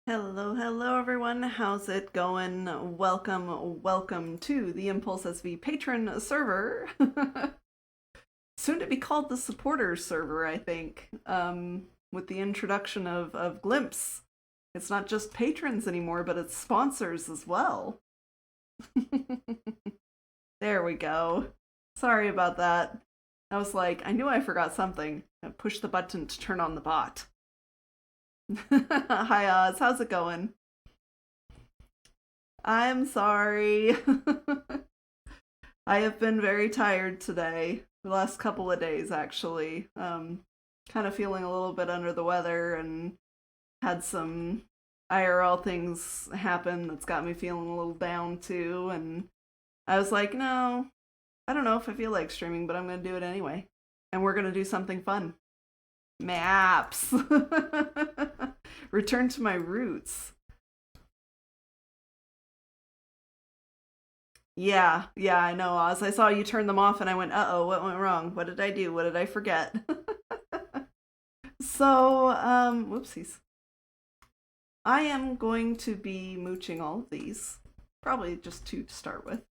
Hello, hello everyone. How's it going? Welcome to the impulseSV patron server. Soon to be called the supporters server, I think. With the introduction of Glimpse. It's not just patrons anymore, but it's sponsors as well. There we go. Sorry about that. I was like, I knew I forgot something. I pushed the button to turn on the bot. Hi Oz, how's it going? I'm sorry. I have been very tired today. The last couple of days, actually. Kind of feeling a little bit under the weather and had some IRL things happen that's got me feeling a little down too. And I was like, no, I don't know if I feel like streaming, but I'm going to do it anyway. And we're going to do something fun. Maps. Return to my roots. Yeah, I know, Oz. I saw you turn them off and I went, uh-oh, what went wrong? What did I do? What did I forget? So, whoopsies. I am going to be mooching all of these. Probably just two to start with.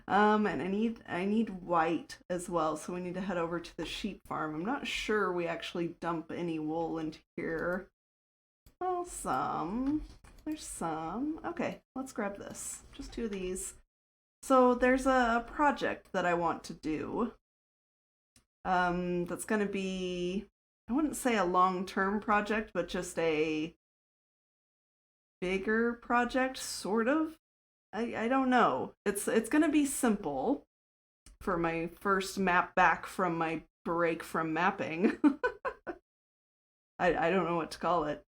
And I need white as well, so we need to head over to the sheep farm. I'm not sure we actually dump any wool into here. Well, some. There's some. Okay, let's grab this. Just two of these. So there's a project that I want to do. That's going to be, I wouldn't say a long-term project, but just a bigger project, sort of. I don't know. It's going to be simple for my first map back from my break from mapping. I don't know what to call it.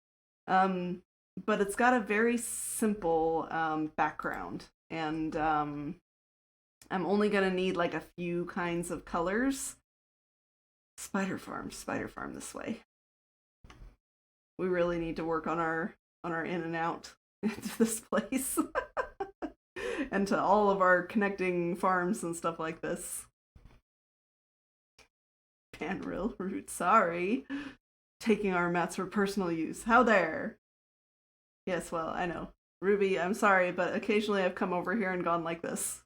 But it's got a very simple background, and I'm only gonna need like a few kinds of colors. Spider farm this way. We really need to work on our in and out into this place, and to all of our connecting farms and stuff like this. Panrill root, sorry. Taking our mats for personal use. How dare? Yes, well, I know. Ruby, I'm sorry, but occasionally I've come over here and gone like this.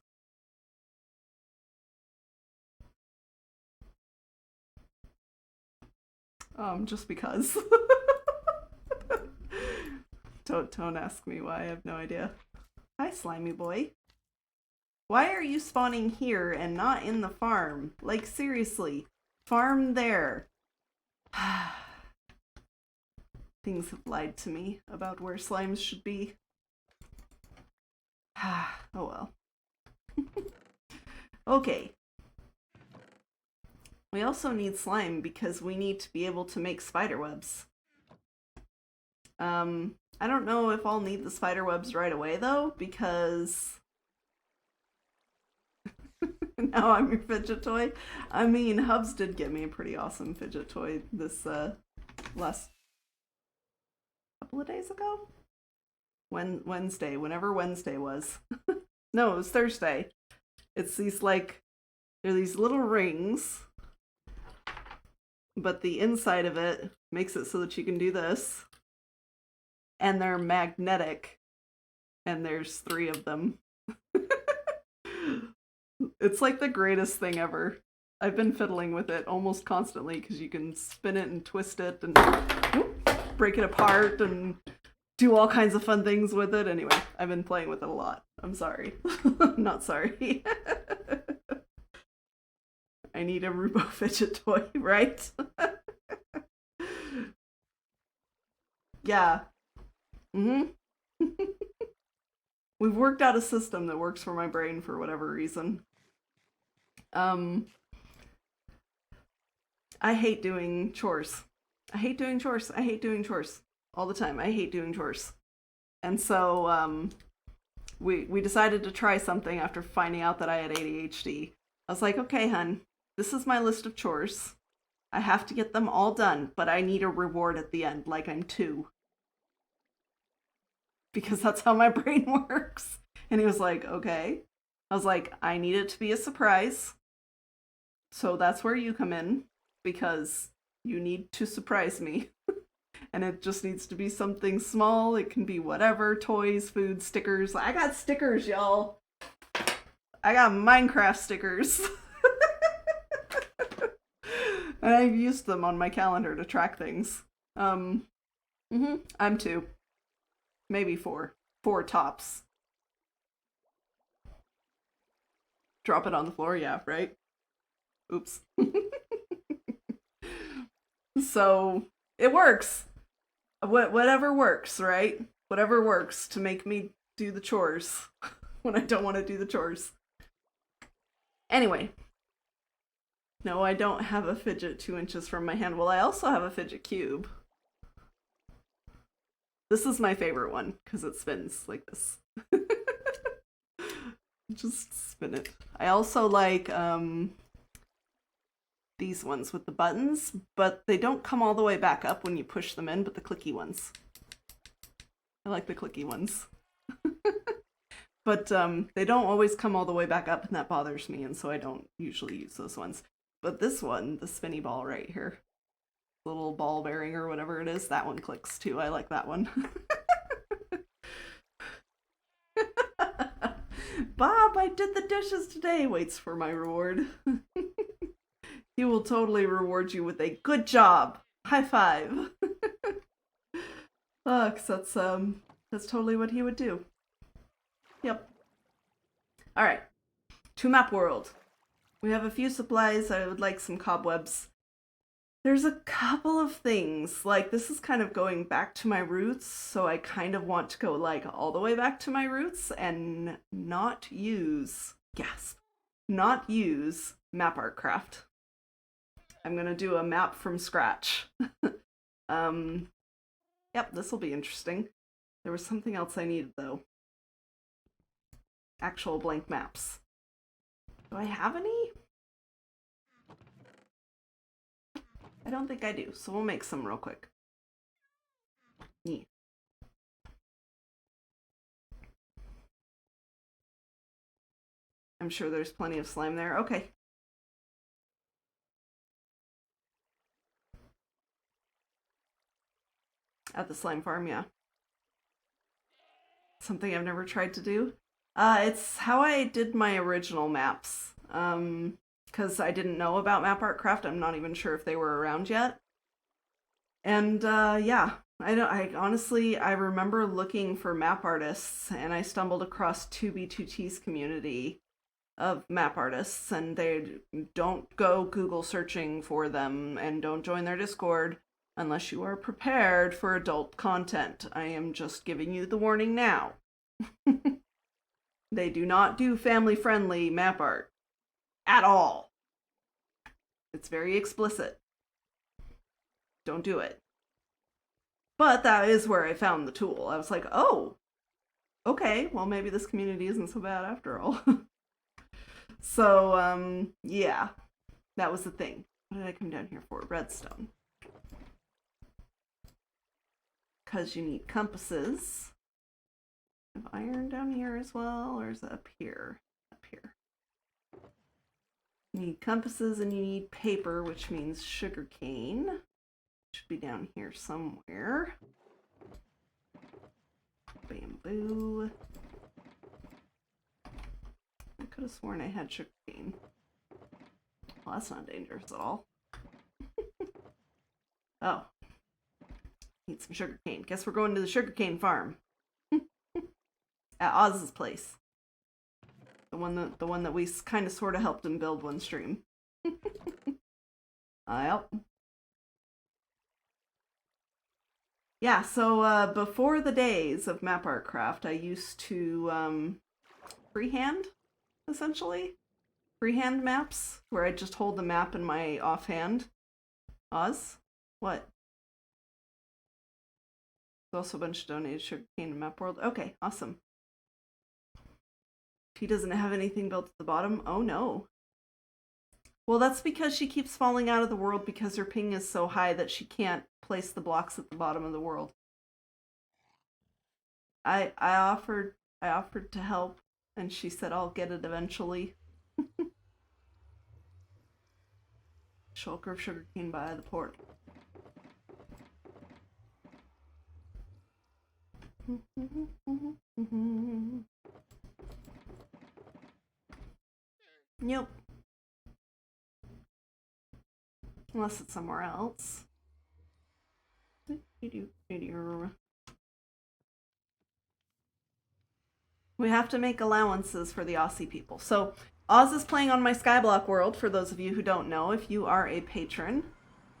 Just because. Don't ask me why, I have no idea. Hi, slimy boy. Why are you spawning here and not in the farm? Like, seriously. Farm there. Things have lied to me about where slimes should be. Oh well. Okay. We also need slime because we need to be able to make spider webs. I don't know if I'll need the spider webs right away though, because now I'm your fidget toy. I mean, Hubs did get me a pretty awesome fidget toy this last couple of days ago. Wednesday, whenever Wednesday was. No, it was Thursday. It's these like, they're these little rings, but the inside of it makes it so that you can do this, and they're magnetic, and there's 3 of them. It's like the greatest thing ever. I've been fiddling with it almost constantly because you can spin it and twist it and break it apart and do all kinds of fun things with it. Anyway, I've been playing with it a lot. I'm sorry. Not sorry. I need a Rubo fidget toy, right? Yeah. Mm-hmm. We've worked out a system that works for my brain for whatever reason. I hate doing chores. I hate doing chores. I hate doing chores all the time. I hate doing chores. And so we decided to try something after finding out that I had ADHD. I was like, okay, hun, this is my list of chores. I have to get them all done, but I need a reward at the end, like I'm 2. Because that's how my brain works. And he was like, okay. I was like, I need it to be a surprise. So that's where you come in, because you need to surprise me. And it just needs to be something small. It can be whatever, toys, food, stickers. I got stickers, y'all. I got Minecraft stickers. And I've used them on my calendar to track things. I'm 2. Maybe 4. 4 tops. Drop it on the floor, yeah, right? Oops. So, it works. Whatever works, right? Whatever works to make me do the chores when I don't want to do the chores. Anyway. No, I don't have a fidget 2 inches from my hand. Well, I also have a fidget cube. This is my favorite one because it spins like this. Just spin it. I also like these ones with the buttons, but they don't come all the way back up when you push them in, but the clicky ones. I like the clicky ones. But they don't always come all the way back up, and that bothers me, and so I don't usually use those ones. But this one, the spinny ball right here, little ball bearing or whatever it is, that one clicks too. I like that one. Bob, I did the dishes today. Waits for my reward. He will totally reward you with a good job. High five. 'Cause that's totally what he would do. Yep. All right. To Map World. We have a few supplies. I would like some cobwebs. There's a couple of things. Like, this is kind of going back to my roots, so I kind of want to go, like, all the way back to my roots and not use, not use Map Art Craft. I'm going to do a map from scratch. Yep, this will be interesting. There was something else I needed, though. Actual blank maps. Do I have any? I don't think I do, so we'll make some real quick. Yeah. I'm sure there's plenty of slime there. Okay. At the slime farm, yeah. Something I've never tried to do. It's how I did my original maps. Because I didn't know about Map Art Craft. I'm not even sure if they were around yet. And yeah, I honestly, I remember looking for map artists, and I stumbled across 2B2T's community of map artists, and they don't go Google searching for them, and don't join their Discord unless you are prepared for adult content. I am just giving you the warning now. They do not do family-friendly map art. At all. It's very explicit. Don't do it. But that is where I found the tool. I was like, oh, okay, well, maybe this community isn't so bad after all. So, yeah, that was the thing. What did I come down here for? Redstone. Because you need compasses. I have iron down here as well, or is it up here? Up here. You need compasses and you need paper, which means sugarcane. Should be down here somewhere. Bamboo. Could have sworn I had sugarcane. Well, that's not dangerous at all. Oh. Need some sugarcane. Guess we're going to the sugarcane farm. At Oz's place. The one that we kind of sort of helped him build one stream. Yep. Yeah, so before the days of map art craft, I used to freehand, essentially. Freehand maps, where I just hold the map in my offhand. Oz? What? There's also a bunch of donated sugarcane to Map World. Okay, awesome. She doesn't have anything built at the bottom? Oh no. Well, that's because she keeps falling out of the world because her ping is so high that she can't place the blocks at the bottom of the world. I offered to help, and she said I'll get it eventually. Shulker of sugarcane by the port. Yep. Unless it's somewhere else. We have to make allowances for the Aussie people. So Oz is playing on my Skyblock world, for those of you who don't know. If you are a patron...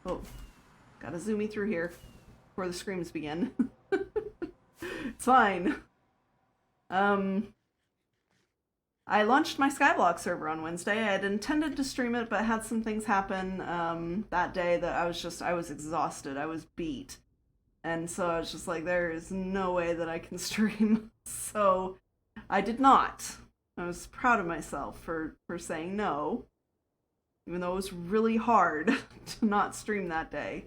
Oh, gotta zoom me through here before the screams begin. It's fine. I launched my Skyblock server on Wednesday. I had intended to stream it, but had some things happen that day that I was exhausted. I was beat. And so I was just like, there is no way that I can stream. So I did not. I was proud of myself for saying no, even though it was really hard to not stream that day.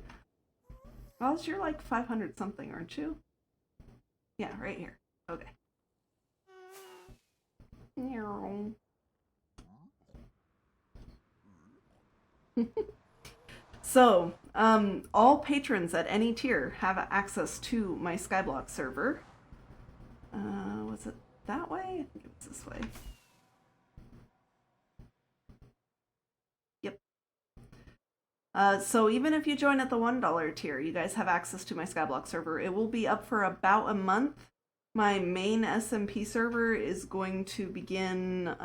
Well, you're like 500 something, aren't you? Yeah, right here. Okay. So, all patrons at any tier have access to my Skyblock server. Was it that way? I think it was this way. Yep. So even if you join at the $1 tier, you guys have access to my Skyblock server. It will be up for about a month. My main SMP server is going to begin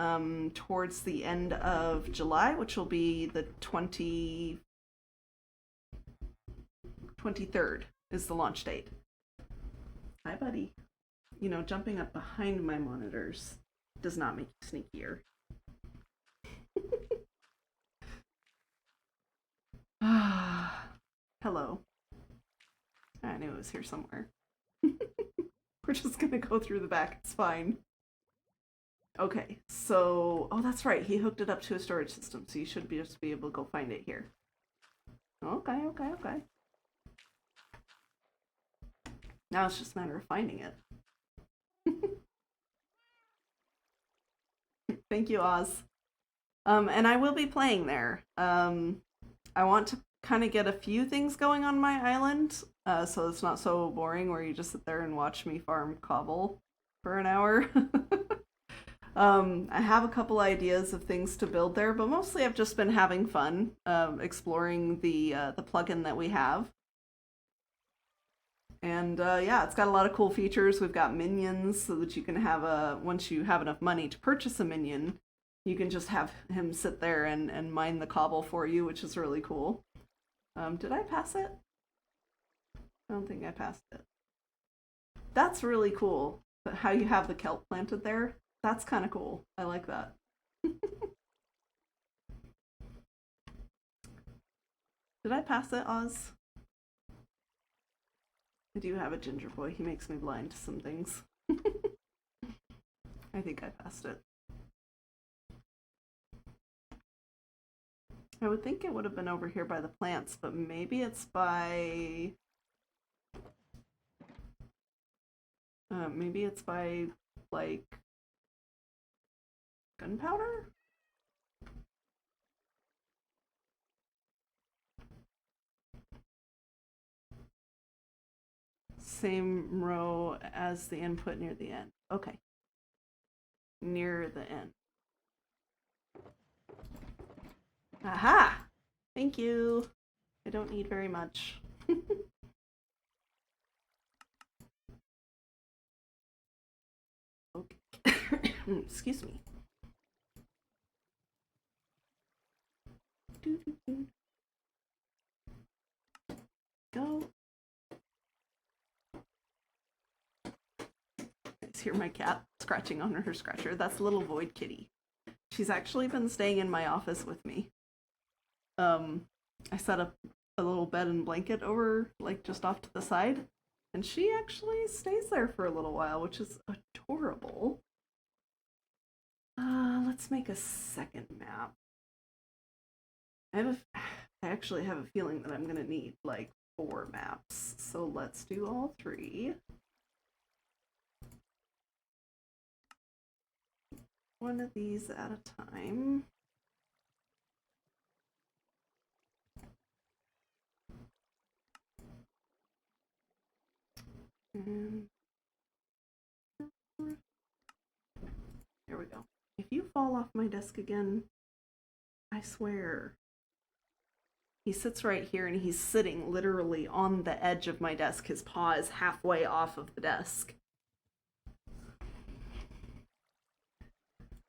towards the end of July, which will be the 23rd is the launch date. Hi, buddy. You know, jumping up behind my monitors does not make you sneakier. Hello. I knew it was here somewhere. We're just gonna go through the back, it's fine. Okay, so... Oh, that's right, he hooked it up to a storage system, so you should just be able to go find it here. Okay. Now it's just a matter of finding it. Thank you, Oz. And I will be playing there. I want to kind of get a few things going on my island, so it's not so boring where you just sit there and watch me farm cobble for an hour. I have a couple ideas of things to build there, but mostly I've just been having fun exploring the plugin that we have. And yeah, it's got a lot of cool features. We've got minions so that you can have once you have enough money to purchase a minion, you can just have him sit there and mine the cobble for you, which is really cool. Did I pass it? I don't think I passed it. That's really cool, how you have the kelp planted there. That's kind of cool. I like that. Did I pass it, Oz? I do have a ginger boy. He makes me blind to some things. I think I passed it. I would think it would have been over here by the plants, but maybe it's by... maybe it's by, like, gunpowder? Same row as the input near the end. Okay. Near the end. Aha! Thank you. I don't need very much. Okay. Excuse me. Go. Guys, hear my cat scratching on her scratcher. That's little Void Kitty. She's actually been staying in my office with me. I set up a little bed and blanket over, like, just off to the side, and she actually stays there for a little while, which is adorable. Let's make a second map. I actually have a feeling that I'm gonna need like 4 maps, so let's do all 3. One of these at a time. And there we go. If you fall off my desk again, I swear. He sits right here and he's sitting literally on the edge of my desk. His paw is halfway off of the desk.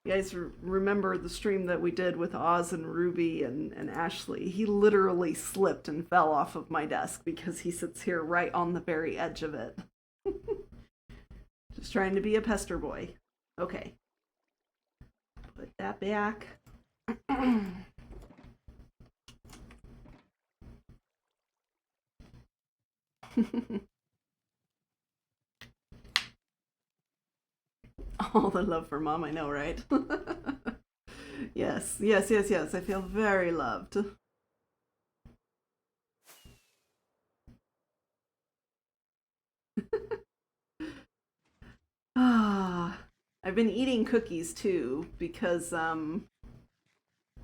You guys remember the stream that we did with Oz and Ruby and Ashley? He literally slipped and fell off of my desk because he sits here right on the very edge of it. Just trying to be a pester boy. Okay. Put that back. All the love for mom, I know, right? Yes, yes, yes, yes. I feel very loved. Ah, I've been eating cookies too because well,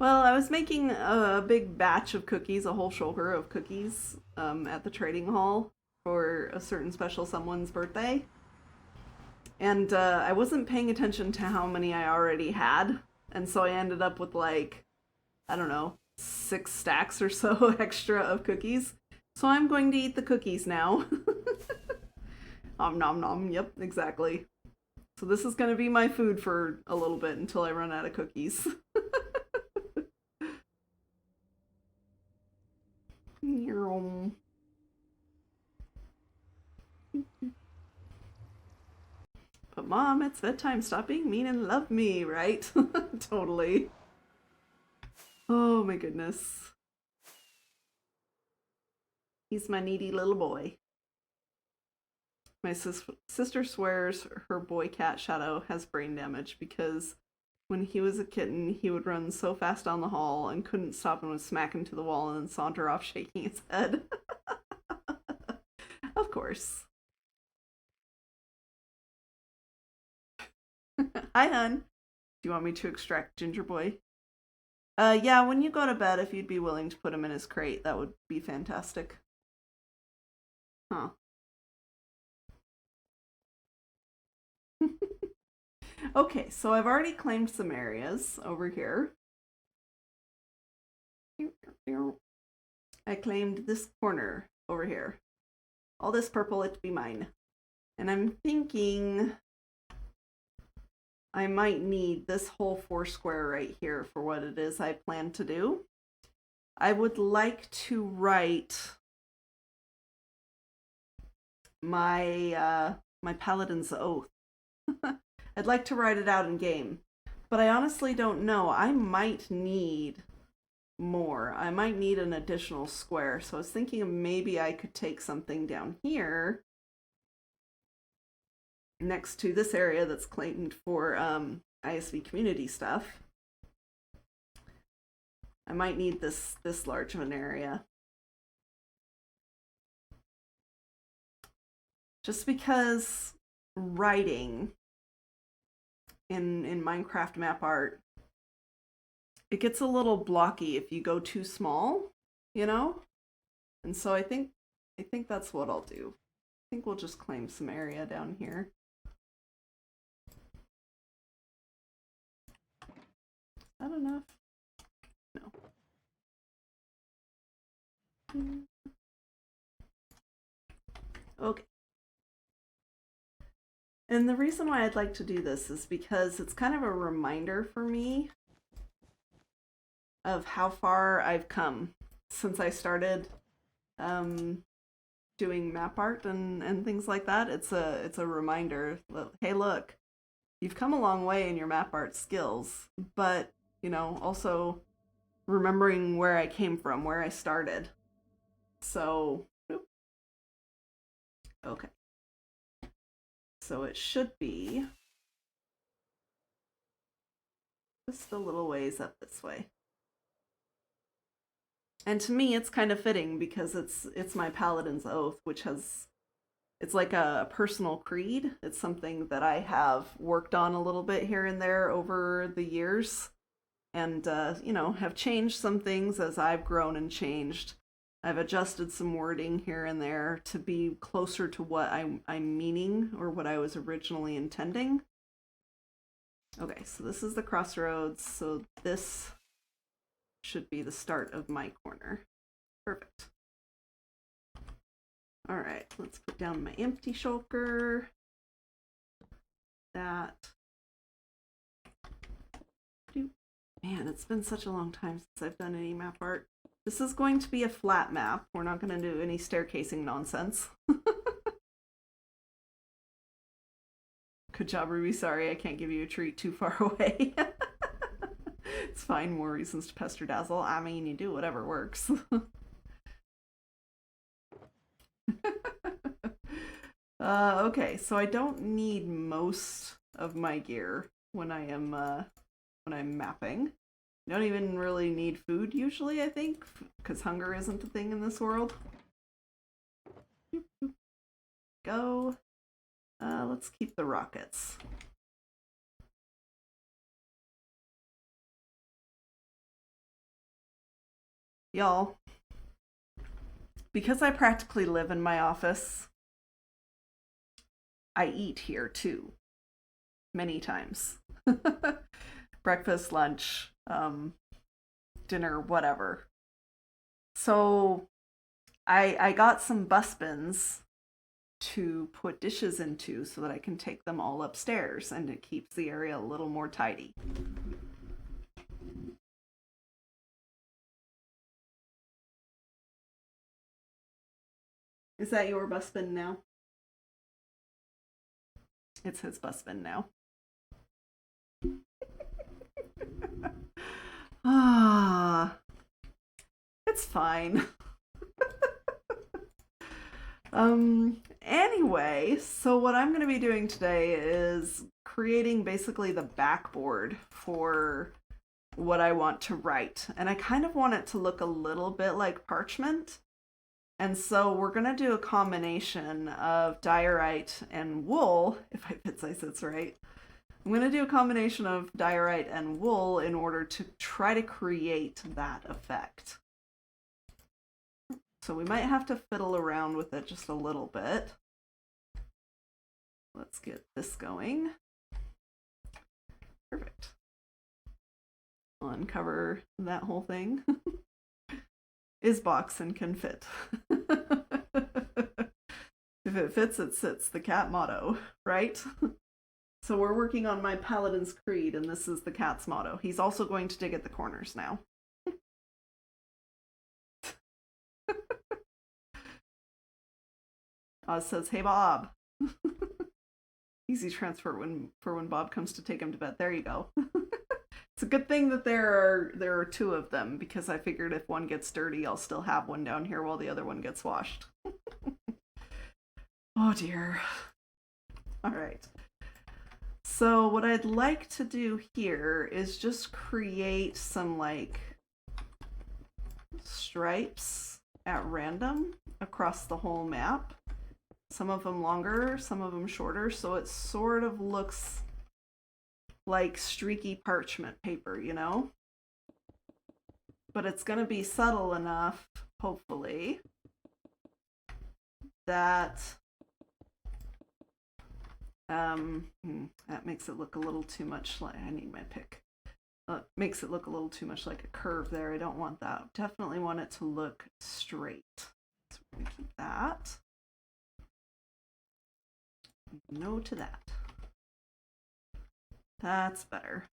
I was making a big batch of cookies, a whole shoulder of cookies at the trading hall for a certain special someone's birthday. And I wasn't paying attention to how many I already had. And so I ended up with like, I don't know, 6 stacks or so extra of cookies. So I'm going to eat the cookies now. Nom nom nom. Yep, exactly. So this is going to be my food for a little bit until I run out of cookies. But mom, it's bedtime. Stop being mean and love me, right? Totally. Oh my goodness. He's my needy little boy. My sister swears her boy cat Shadow has brain damage because when he was a kitten, he would run so fast down the hall and couldn't stop and would smack into the wall and then saunter off shaking his head. Of course. Hi, hun. Do you want me to extract Ginger Boy? Yeah, when you go to bed, if you'd be willing to put him in his crate, that would be fantastic. Huh. Okay, so I've already claimed some areas over here. I claimed this corner over here. All this purple, it be mine. And I'm thinking I might need this whole 4 square right here for what it is I plan to do. I would like to write my my Paladin's Oath. I'd like to write it out in game, but I honestly don't know. I might need more. I might need an additional square, so I was thinking maybe I could take something down here next to this area that's claimed for iSV community stuff. I might need this large of an area. Just because writing in Minecraft map art, it gets a little blocky if you go too small, you know? And so I think that's what I'll do. I think we'll just claim some area down here. Is that enough? No. Okay. And the reason why I'd like to do this is because it's kind of a reminder for me of how far I've come since I started um, doing map art and things like that. It's a reminder that, hey, look, you've come a long way in your map art skills, but also remembering where I came from, where I started. So, okay. So it should be just a little ways up this way. And to me, it's kind of fitting because it's my Paladin's Oath, which it's like a personal creed. It's something that I have worked on a little bit here and there over the years, and have changed some things as I've grown and changed. I've adjusted some wording here and there to be closer to what I'm meaning or what I was originally intending. Okay, so this is the crossroads, so this should be the start of my corner. Perfect. All right, let's put down my empty shulker. That. Man, it's been such a long time since I've done any map art. This is going to be a flat map. We're not going to do any staircasing nonsense. Good job, Ruby. Sorry, I can't give you a treat too far away. It's fine. More reasons to pester Dazzle. I mean, you do whatever works. Okay, so I don't need most of my gear when I'm mapping. You don't even really need food usually, I think, because hunger isn't a thing in this world. Go. Let's keep the rockets. Y'all, because I practically live in my office, I eat here too. Many times. Breakfast, lunch, dinner, whatever. So I got some bus bins to put dishes into so that I can take them all upstairs, and it keeps the area a little more tidy. Is that your bus bin now? It's his bus bin now. Ah, it's fine. Anyway, so what I'm going to be doing today is creating basically the backboard for what I want to write. And I kind of want it to look a little bit like parchment. And so we're going to do a combination of diorite and wool, if I fit size it's right. I'm going to do a combination of diorite and wool in order to try to create that effect. So we might have to fiddle around with it just a little bit. Let's get this going. Perfect. I'll uncover that whole thing. Is box and can fit. If it fits, it sits. The cat motto, right? So we're working on my Paladin's Creed, and this is the cat's motto. He's also going to dig at the corners now. Oz says, "Hey, Bob." Easy transfer for when Bob comes to take him to bed. There you go. It's a good thing that there are two of them, because I figured if one gets dirty, I'll still have one down here while the other one gets washed. Oh dear. All right. So what I'd like to do here is just create some like stripes at random across the whole map. Some of them longer, some of them shorter, so it sort of looks like streaky parchment paper, you know? But it's going to be subtle enough, hopefully, that that makes it look a little too much like I need my pick. makes it look a little too much like a curve there. I don't want that. Definitely want it to look straight. So we're going to keep that. No to that. That's better.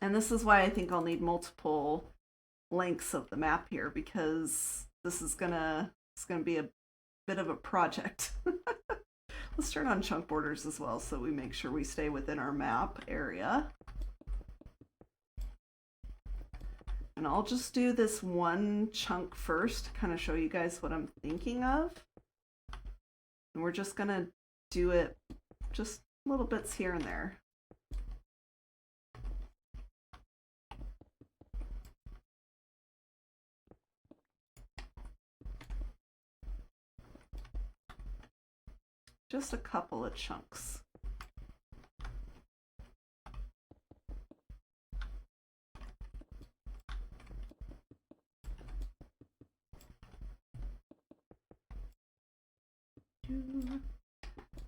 And this is why I think I'll need multiple lengths of the map here, because this is gonna be a bit of a project. Let's turn on chunk borders as well so we make sure we stay within our map area. And I'll just do this one chunk first to kind of show you guys what I'm thinking of. And we're just gonna do it just little bits here and there. Just a couple of chunks.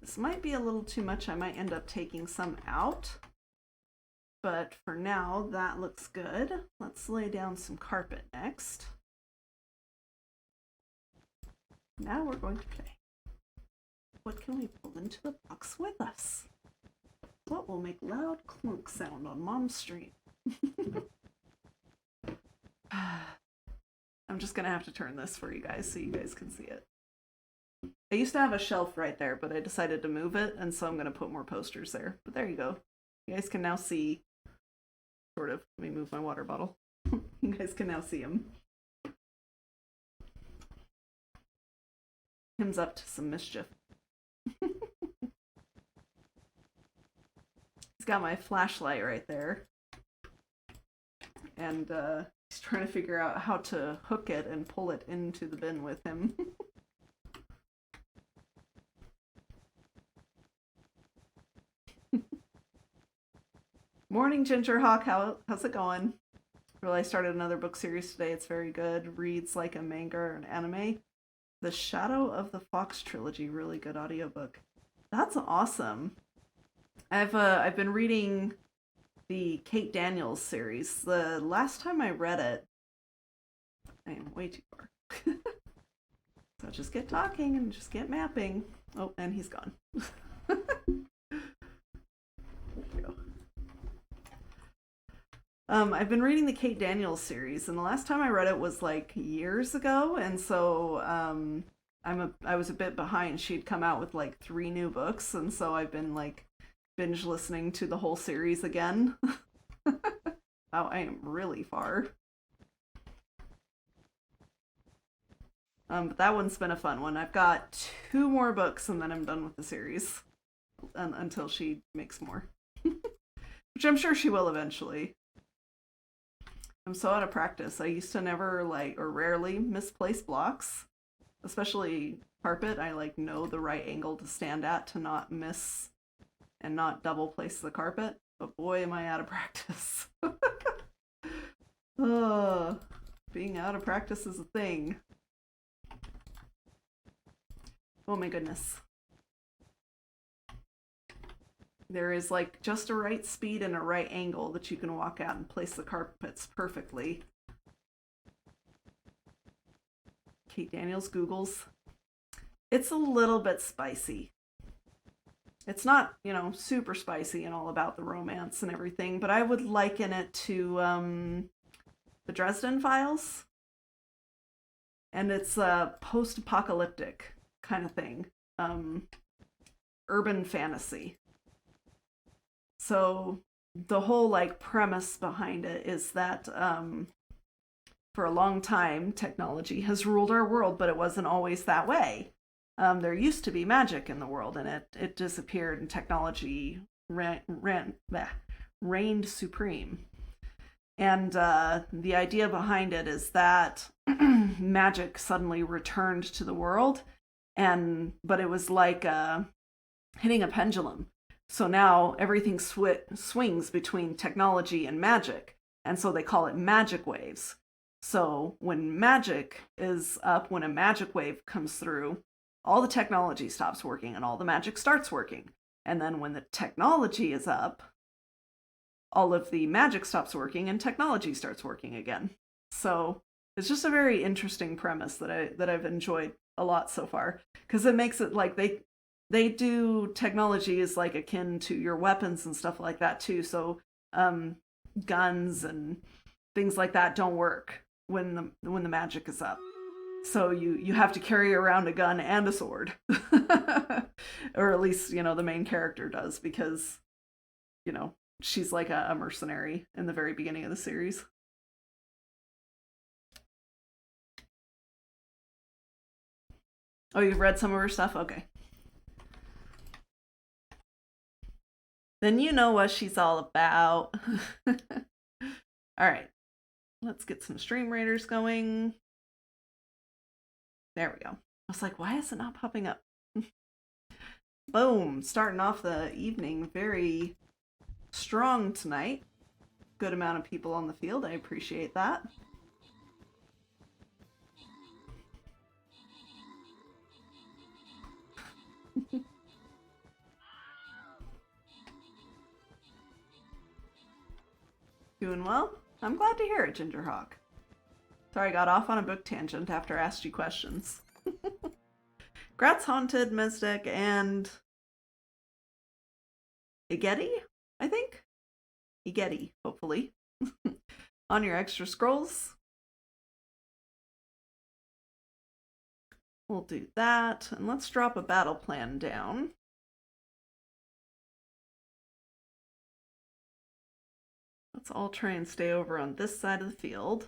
This might be a little too much. I might end up taking some out. But for now, that looks good. Let's lay down some carpet next. Now we're going to play. What can we pull into the box with us? What will make loud clunk sound on Mom's stream? I'm just gonna have to turn this for you guys so you guys can see it. I used to have a shelf right there, but I decided to move it, and so I'm gonna put more posters there. But there you go. You guys can now see, sort of. Let me move my water bottle. You guys can now see him. Him's up to some mischief. He's got my flashlight right there, and he's trying to figure out how to hook it and pull it into the bin with him. Morning, Gingerhawk. How's it going? Well, I started another book series today. It's very good. Reads like a manga or an anime. The Shadow of the Fox trilogy, really good audiobook. That's awesome. I've been reading the Kate Daniels series. The last time I read it, I am way too far. So just get talking and just get mapping. Oh, and he's gone. There we go. I've been reading the Kate Daniels series, and the last time I read it was like years ago, and so I was a bit behind. She'd come out with like 3 new books, and so I've been like binge listening to the whole series again. Oh, I am really far. But that one's been a fun one. I've got 2 more books, and then I'm done with the series until she makes more, which I'm sure she will eventually. I'm so out of practice. I used to never or rarely misplace blocks, especially carpet. I know the right angle to stand at to not miss and not double place the carpet. But boy, am I out of practice. Being out of practice is a thing. Oh my goodness. There is just a right speed and a right angle that you can walk out and place the carpets perfectly. Kate Daniels Googles. It's a little bit spicy. It's not, super spicy and all about the romance and everything, but I would liken it to the Dresden Files. And it's a post-apocalyptic kind of thing. Urban fantasy. So the whole premise behind it is that for a long time technology has ruled our world, but it wasn't always that way. There used to be magic in the world, and it disappeared, and technology reigned supreme. And the idea behind it is that magic suddenly returned to the world, but it was like hitting a pendulum. So now everything swings between technology and magic, and so they call it magic waves. So when magic is up, when a magic wave comes through, all the technology stops working and all the magic starts working. And then when the technology is up, all of the magic stops working and technology starts working again. So it's just a very interesting premise that I've enjoyed a lot so far, because it makes it like they do technology is like akin to your weapons and stuff like that too. So guns and things like that don't work when the magic is up. So you have to carry around a gun and a sword, or at least the main character does, because she's like a mercenary in the very beginning of the series. Oh, you've read some of her stuff? Okay. Then you know what she's all about. All right. Let's get some stream raiders going. There we go. I was like, why is it not popping up? Boom. Starting off the evening very strong tonight. Good amount of people on the field. I appreciate that. Doing well? I'm glad to hear it, Gingerhawk. Sorry, I got off on a book tangent after I asked you questions. Grats Haunted, Mesdek, and Igeti, I think? Igeti, hopefully. On your extra scrolls. We'll do that, and let's drop a battle plan down. Let's all try and stay over on this side of the field.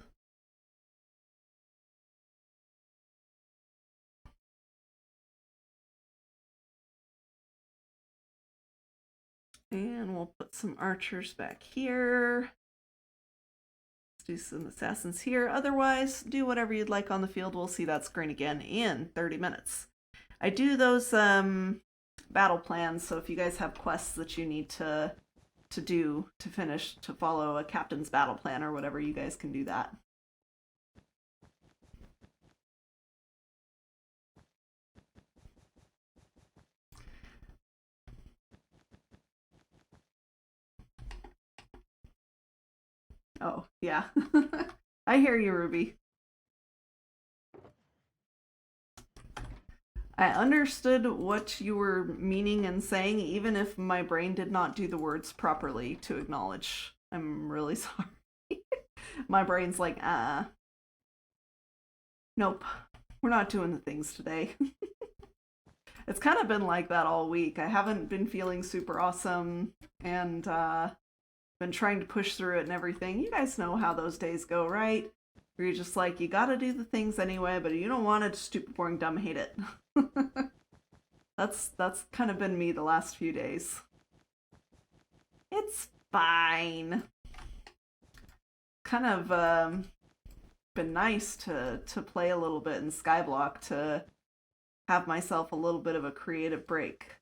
And we'll put some archers back here. Let's do some assassins here. Otherwise, do whatever you'd like on the field. We'll see that screen again in 30 minutes. I do those battle plans, so if you guys have quests that you need to do to finish, to follow a captain's battle plan or whatever, you guys can do that. Oh, yeah. I hear you, Ruby. I understood what you were meaning and saying, even if my brain did not do the words properly to acknowledge. I'm really sorry. My brain's like, nope, we're not doing the things today. It's kind of been like that all week. I haven't been feeling super awesome, and been trying to push through it and everything. You guys know how those days go, right? Where you're just like, you gotta do the things anyway, but you don't want it, stupid, boring, dumb, hate it. That's kind of been me the last few days. It's fine. Kind of been nice to play a little bit in Skyblock, to have myself a little bit of a creative break.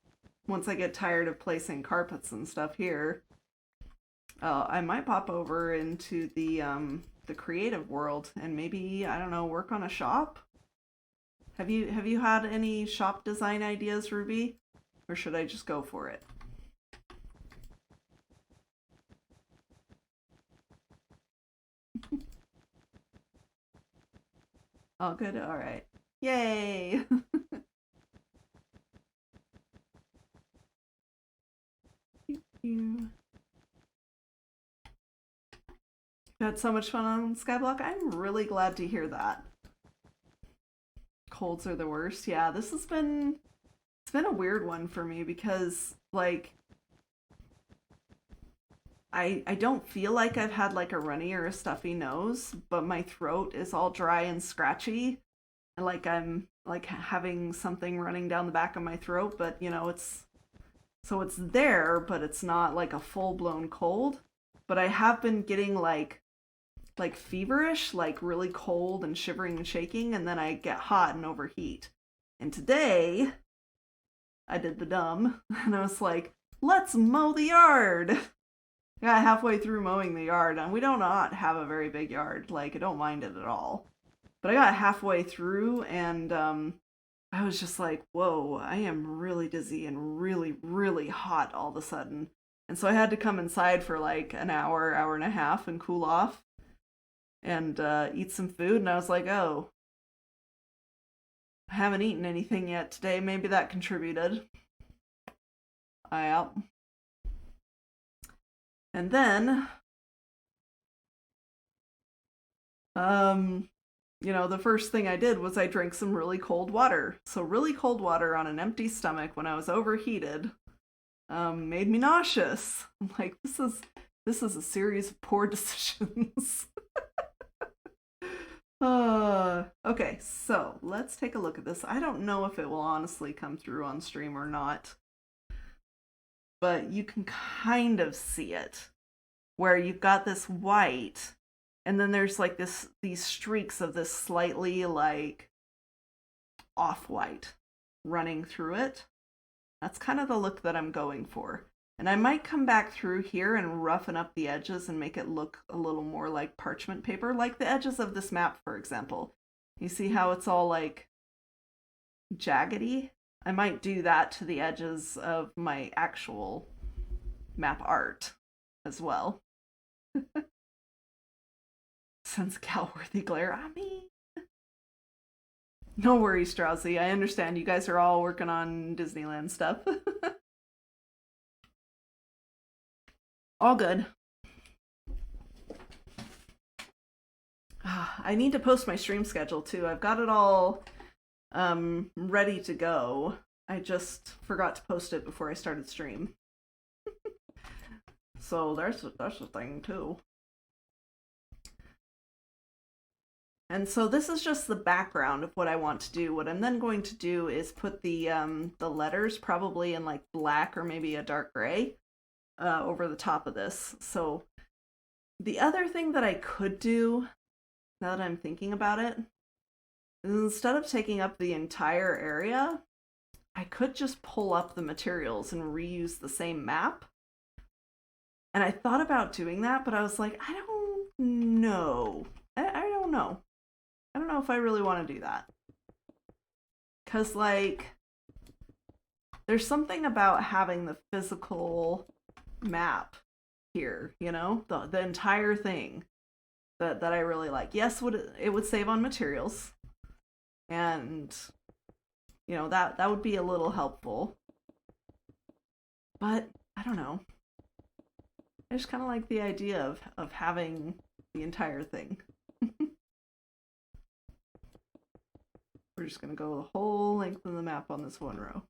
Once I get tired of placing carpets and stuff here, I might pop over into the creative world and maybe, I don't know, work on a shop. Have you had any shop design ideas, Ruby? Or should I just go for it? Oh, good. All right. Yay! You had so much fun on Skyblock. I'm really glad to hear that. Colds are the worst. Yeah, this has been, it's been a weird one for me, because like I don't feel like I've had like a runny or a stuffy nose, but my throat is all dry and scratchy, and like I'm like having something running down the back of my throat, but it's there, but it's not like a full-blown cold. But I have been getting like feverish, like really cold and shivering and shaking, and then I get hot and overheat. And today I did the dumb and I was like, let's mow the yard. I got halfway through mowing the yard, and we do not have a very big yard. Like, I don't mind it at all. But I got halfway through, and I was just like, whoa, I am really dizzy and really, really hot all of a sudden. And so I had to come inside for like an hour, hour and a half and cool off and eat some food. And I was like, oh, I haven't eaten anything yet today. Maybe that contributed. Yeah. And then, the first thing I did was I drank some really cold water. So really cold water on an empty stomach when I was overheated made me nauseous. I'm like, this is a series of poor decisions. Okay, so let's take a look at this. I don't know if it will honestly come through on stream or not, but you can kind of see it where you've got this white and then there's like these streaks of this slightly like off-white running through it. That's kind of the look that I'm going for. And I might come back through here and roughen up the edges and make it look a little more like parchment paper, like the edges of this map, for example. You see how it's all like jaggedy? I might do that to the edges of my actual map art as well. Since Galworthy glare on me. No worries, Drowsy. I understand you guys are all working on Disneyland stuff. All good. I need to post my stream schedule too. I've got it all ready to go. I just forgot to post it before I started stream. So that's a thing too. And so this is just the background of what I want to do. What I'm then going to do is put the letters probably in like black or maybe a dark gray over the top of this. So the other thing that I could do, now that I'm thinking about it, is instead of taking up the entire area, I could just pull up the materials and reuse the same map. And I thought about doing that, but I was like, I don't know. I don't know. I don't know if I really want to do that. Because, like, there's something about having the physical map here, you know? The entire thing that I really like. Yes, it would save on materials. And, you know, that would be a little helpful. But, I don't know. I just kind of like the idea of having the entire thing. We're just going to go the whole length of the map on this one row.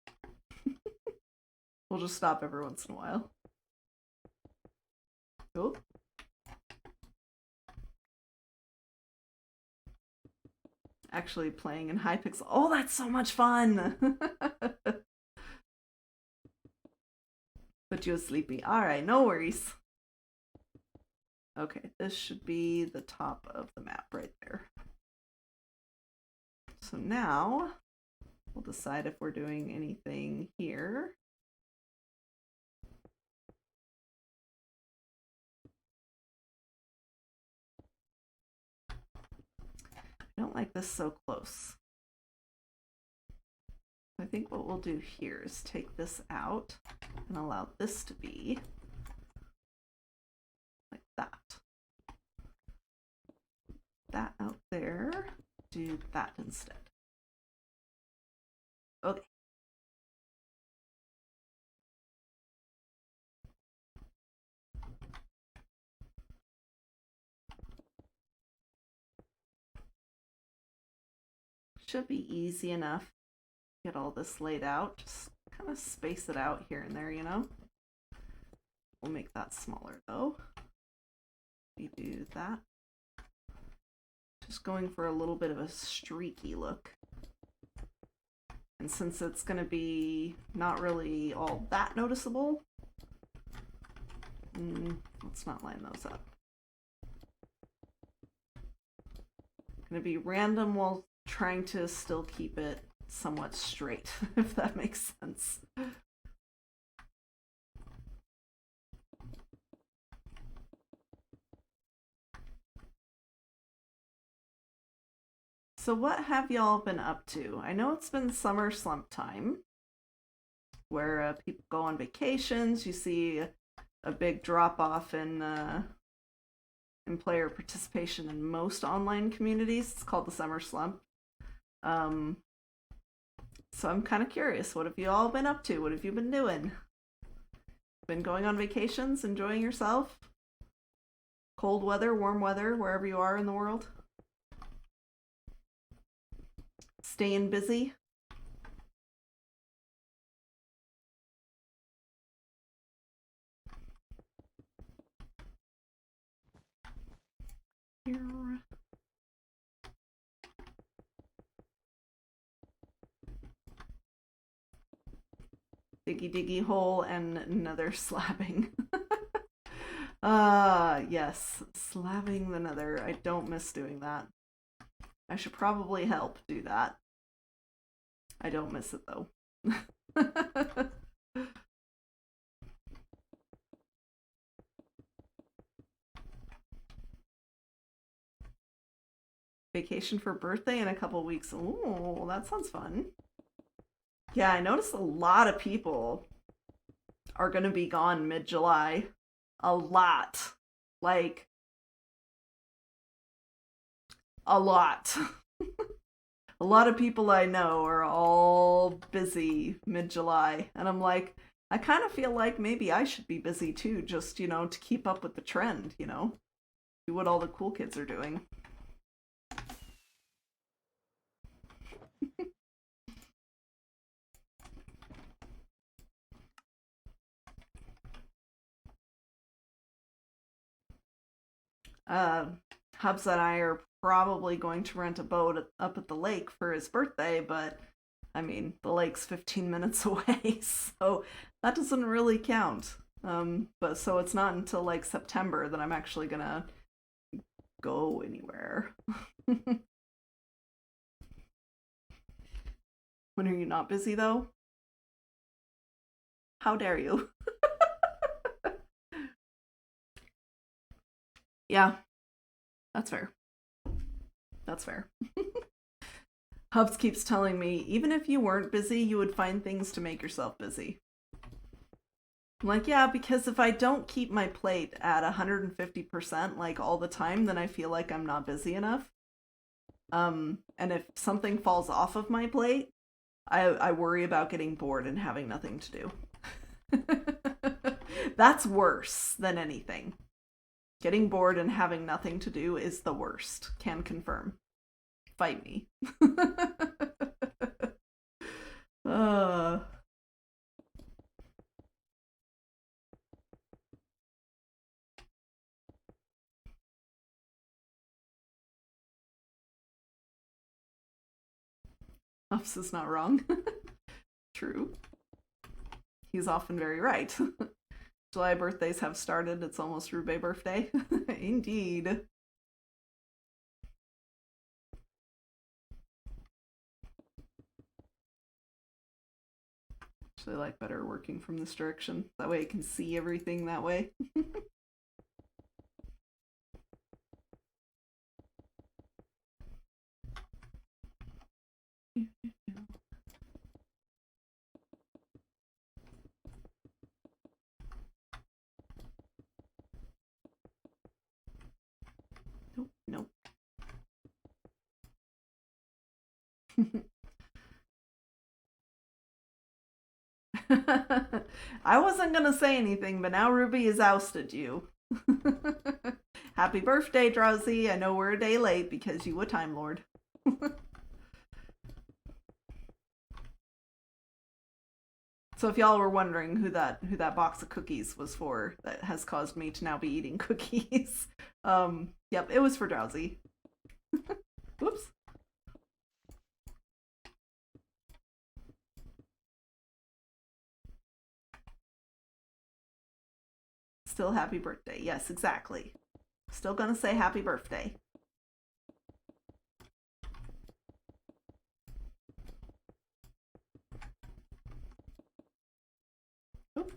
We'll just stop every once in a while. Oh. Actually playing in Hypixel. Oh, that's so much fun! Put you sleepy. Alright, no worries. Okay, this should be the top of the map right there. So now we'll decide if we're doing anything here. I don't like this so close. I think what we'll do here is take this out and allow this to be like that. That out there. Do that instead. Okay. Should be easy enough. Get all this laid out. Just kind of space it out here and there, you know? We'll make that smaller though. We do that. Just going for a little bit of a streaky look. And since it's going to be not really all that noticeable, let's not line those up. Going to be random while trying to still keep it somewhat straight, if that makes sense. So what have y'all been up to? I know it's been summer slump time, where people go on vacations. You see a big drop off in player participation in most online communities. It's called the summer slump. So I'm kind of curious. What have you all been up to? What have you been doing? Been going on vacations, enjoying yourself? Cold weather, warm weather, wherever you are in the world? Staying busy? Here. Diggy diggy hole and another slabbing. Yes, slabbing the nether. I don't miss doing that. I should probably help do that. I don't miss it though. Vacation for birthday in a couple weeks. Ooh, that sounds fun. Yeah, I noticed a lot of people are going to be gone mid-July. A lot. Like, a lot. A lot of people I know are all busy mid-July. And I'm like, I kind of feel like maybe I should be busy too, just, to keep up with the trend, do what all the cool kids are doing. Hubs and I are probably going to rent a boat up at the lake for his birthday, but I mean, the lake's 15 minutes away, so that doesn't really count. But so it's not until like September that I'm actually gonna go anywhere. When are you not busy though? How dare you? Yeah, that's fair. That's fair. Hubs keeps telling me, even if you weren't busy, you would find things to make yourself busy. I'm like, yeah, because if I don't keep my plate at 150% like all the time, then I feel like I'm not busy enough. And if something falls off of my plate, I worry about getting bored and having nothing to do. That's worse than anything. Getting bored and having nothing to do is the worst. Can confirm. Fight me. uh. Ups is not wrong. True. He's often very right. July birthdays have started. It's almost Rube birthday. Indeed. Actually, I like better working from this direction. That way I can see everything that way. Nope. I wasn't gonna say anything, but now Ruby has ousted you. Happy birthday, Drowsy. I know we're a day late because you a Time Lord. So if y'all were wondering who that box of cookies was for, that has caused me to now be eating cookies. Yep, it was for Drowsy. Whoops. Still happy birthday. Yes, exactly. Still gonna say happy birthday. Oop.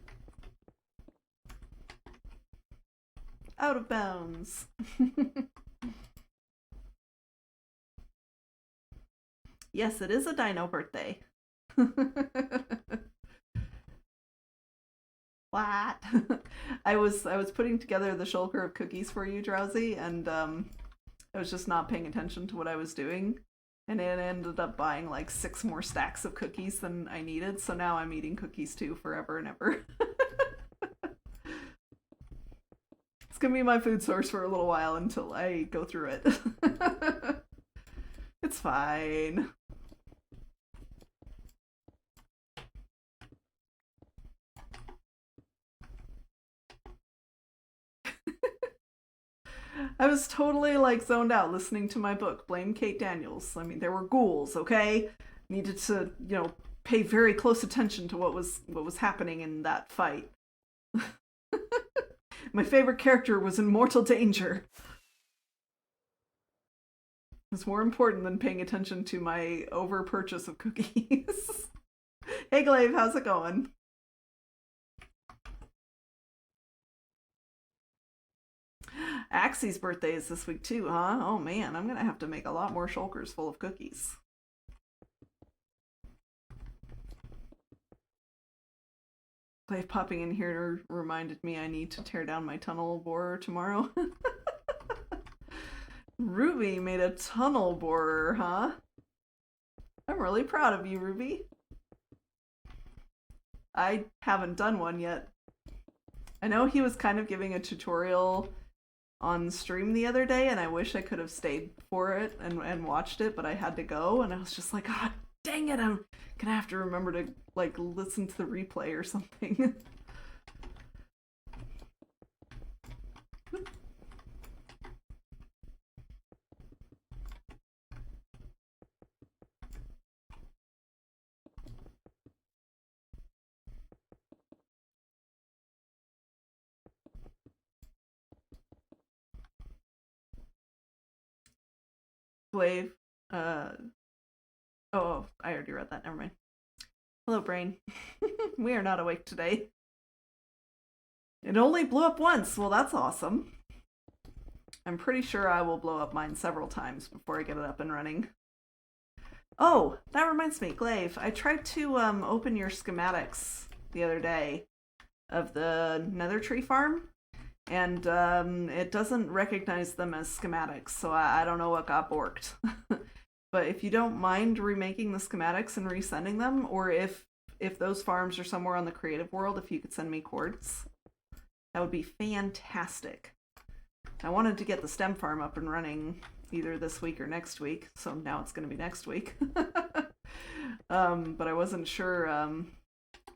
Out of bounds. Yes, it is a dino birthday. What? I was putting together the shulker of cookies for you, Drowsy, and I was just not paying attention to what I was doing. And it ended up buying like 6 more stacks of cookies than I needed, so now I'm eating cookies too forever and ever. It's gonna be my food source for a little while until I go through it. It's fine. I was totally like zoned out listening to my book, Blame Kate Daniels. I mean, there were ghouls, okay? Needed to, pay very close attention to what was happening in that fight. My favorite character was in mortal danger. It's more important than paying attention to my over purchase of cookies. Hey Glaive, how's it going? Axie's birthday is this week too, huh? Oh man, I'm gonna have to make a lot more shulkers full of cookies. Glaive popping in here reminded me I need to tear down my tunnel borer tomorrow. Ruby made a tunnel borer, huh? I'm really proud of you, Ruby. I haven't done one yet. I know he was kind of giving a tutorial on stream the other day, and I wish I could have stayed for it and watched it, but I had to go, and I was just like, God dang it, I'm gonna have to remember to like listen to the replay or something. Glaive, oh, I already read that, never mind. Hello, brain. We are not awake today. It only blew up once. Well, that's awesome. I'm pretty sure I will blow up mine several times before I get it up and running. Oh, that reminds me, Glaive. I tried to open your schematics the other day of the Nether Tree farm, and it doesn't recognize them as schematics, so I don't know what got borked. But if you don't mind remaking the schematics and resending them, or if those farms are somewhere on the creative world, if you could send me coords, that would be fantastic. I wanted to get the stem farm up and running either this week or next week, so now it's going to be next week. But I wasn't sure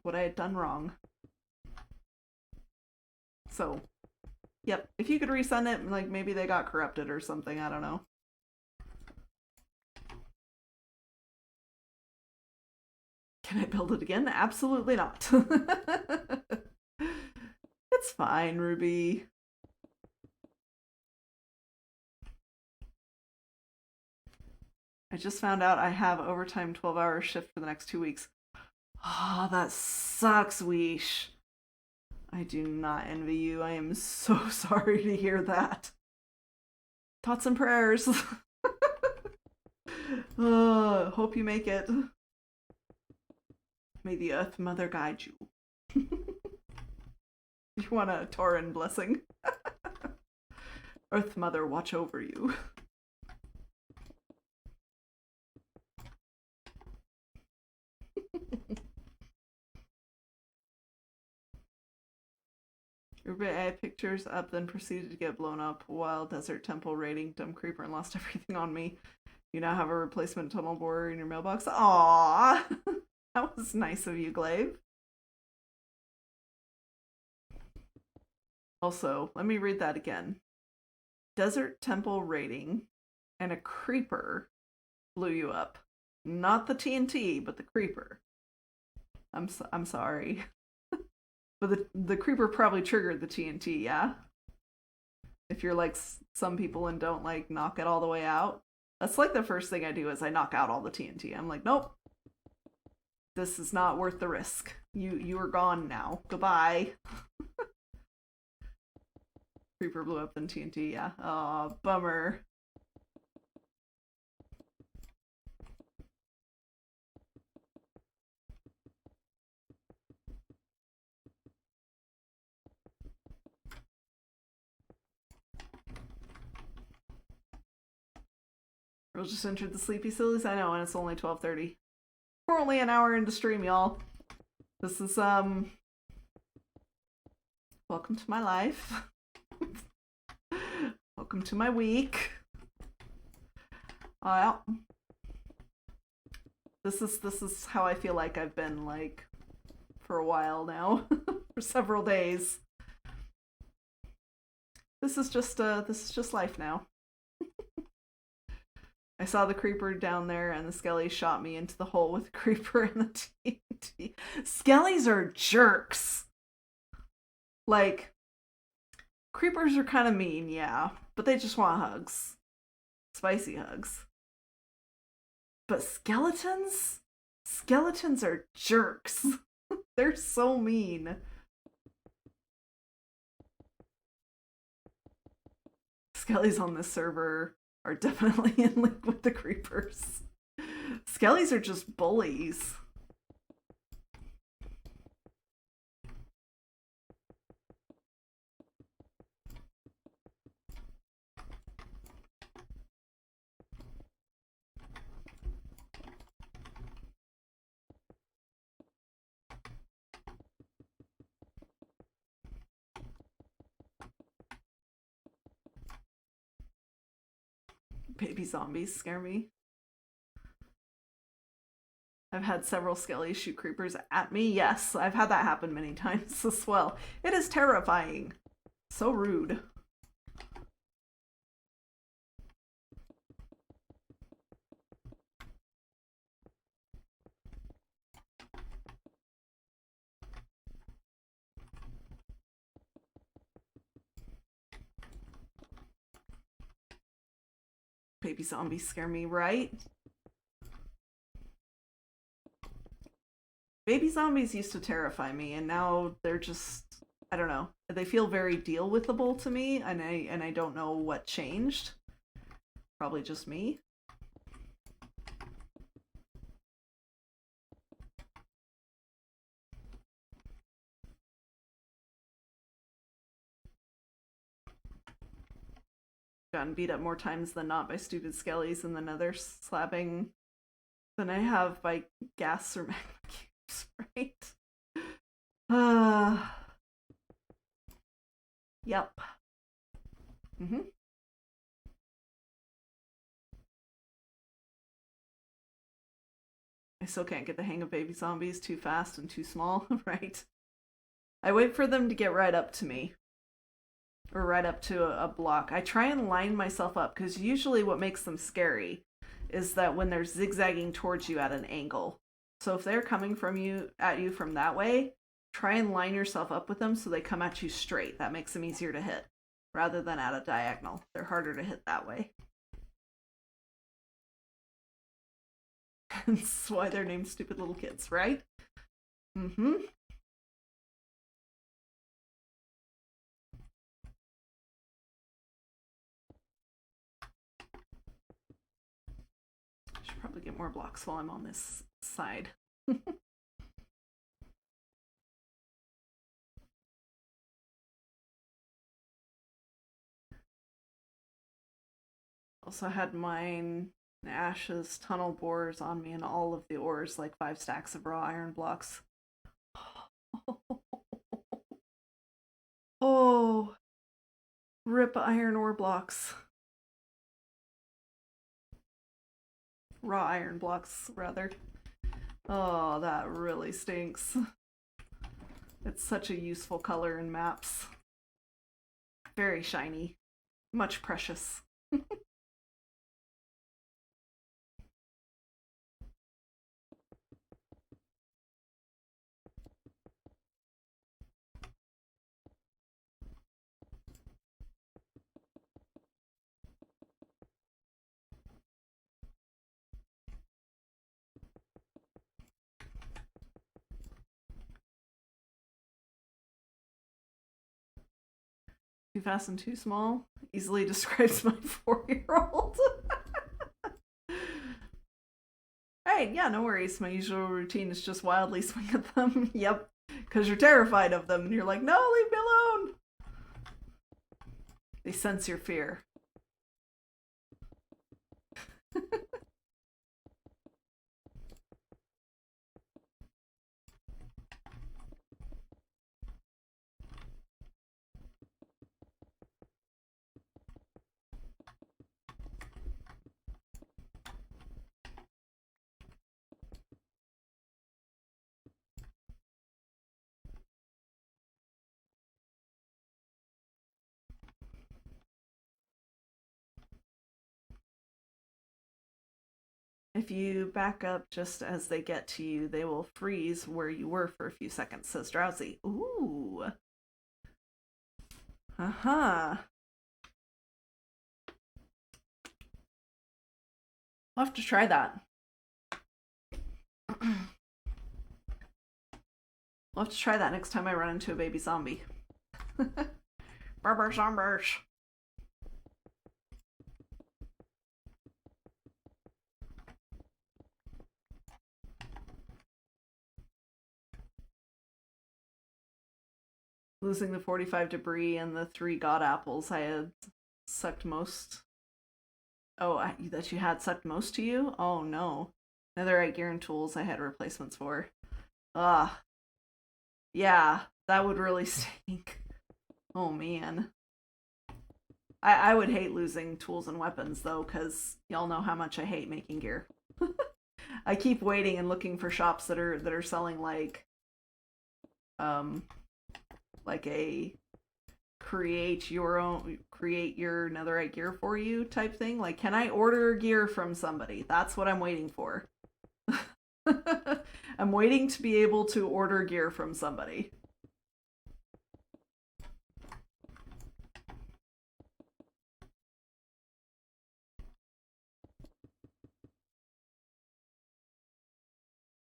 what I had done wrong. So, yep, if you could resend it, like maybe they got corrupted or something, I don't know. Can I build it again? Absolutely not. It's fine, Ruby. I just found out I have overtime 12-hour shift for the next 2 weeks. Oh, that sucks, Weesh. I do not envy you. I am so sorry to hear that. Thoughts and prayers. Hope you make it. May the Earth Mother guide you. You want a Tauren blessing? Earth Mother watch over you. Everybody added pictures up, then proceeded to get blown up. Wild Desert Temple raiding, dumb creeper, and lost everything on me. You now have a replacement tunnel borer in your mailbox. Aww! That was nice of you, Glaive. Also, let me read that again. Desert Temple raiding and a creeper blew you up. Not the TNT, but the creeper. I'm sorry. But the creeper probably triggered the TNT, yeah? If you're like some people and don't like knock it all the way out. That's like the first thing I do is I knock out all the TNT. I'm like, nope. This is not worth the risk. You are gone now. Goodbye. Creeper blew up then TNT, yeah. Aw, bummer. We'll just enter the sleepy sillies. I know, and it's only 12:30. We're only an hour into stream, y'all. This is welcome to my life. Welcome to my week. Yeah. This is how I feel like I've been like for a while now, for several days. This is just life now. I saw the creeper down there, and the skelly shot me into the hole with the creeper and the TNT. Skellies are jerks. Like, creepers are kind of mean, yeah, but they just want hugs. Spicy hugs. But skeletons? Skeletons are jerks. They're so mean. Skellies on this server are definitely in link with the creepers. Skellies are just bullies. Baby zombies scare me. I've had several skellies shoot creepers at me. Yes, I've had that happen many times as well. It is terrifying. So rude. Baby zombies scare me, right? Baby zombies used to terrify me, and now they're just, I don't know. They feel very deal-withable to me, and I don't know what changed. Probably just me. Gotten beat up more times than not by stupid skellies in the nether slabbing than I have by gas or magma cubes, right? Yep. I still can't get the hang of baby zombies. Too fast and too small, right? I wait for them to get right up to me. Or right up to a block. I try and line myself up, because usually what makes them scary is that when they're zigzagging towards you at an angle. So if they're coming at you from that way, try and line yourself up with them so they come at you straight. That makes them easier to hit, rather than at a diagonal. They're harder to hit that way. That's why they're named stupid little kids, right? Should probably get more blocks while I'm on this side. Also had mine Ash's tunnel borers on me and all of the ores, like 5 stacks of raw iron blocks. Oh, rip iron ore blocks. Raw iron blocks, rather. Oh, that really stinks. It's such a useful color in maps. Very shiny. Much precious. Too fast and too small easily describes my 4-year-old. Alright, yeah, no worries. My usual routine is just wildly swing at them. Yep, because you're terrified of them and you're like, no, leave me alone. They sense your fear. If you back up just as they get to you, they will freeze where you were for a few seconds, says Drowsy. Ooh. Uh-huh. I'll have to try that. I'll have to try that next time I run into a baby zombie. Barber zombies. Losing the 45 debris and the 3 god apples I had sucked most. Oh, that you had sucked most to you? Oh no. Netherite gear and tools I had replacements for. Ugh. Yeah, that would really stink. Oh man. I would hate losing tools and weapons though, because y'all know how much I hate making gear. I keep waiting and looking for shops that are selling like a create your netherite gear for you type thing. Like, can I order gear from somebody? That's what I'm waiting for. I'm waiting to be able to order gear from somebody.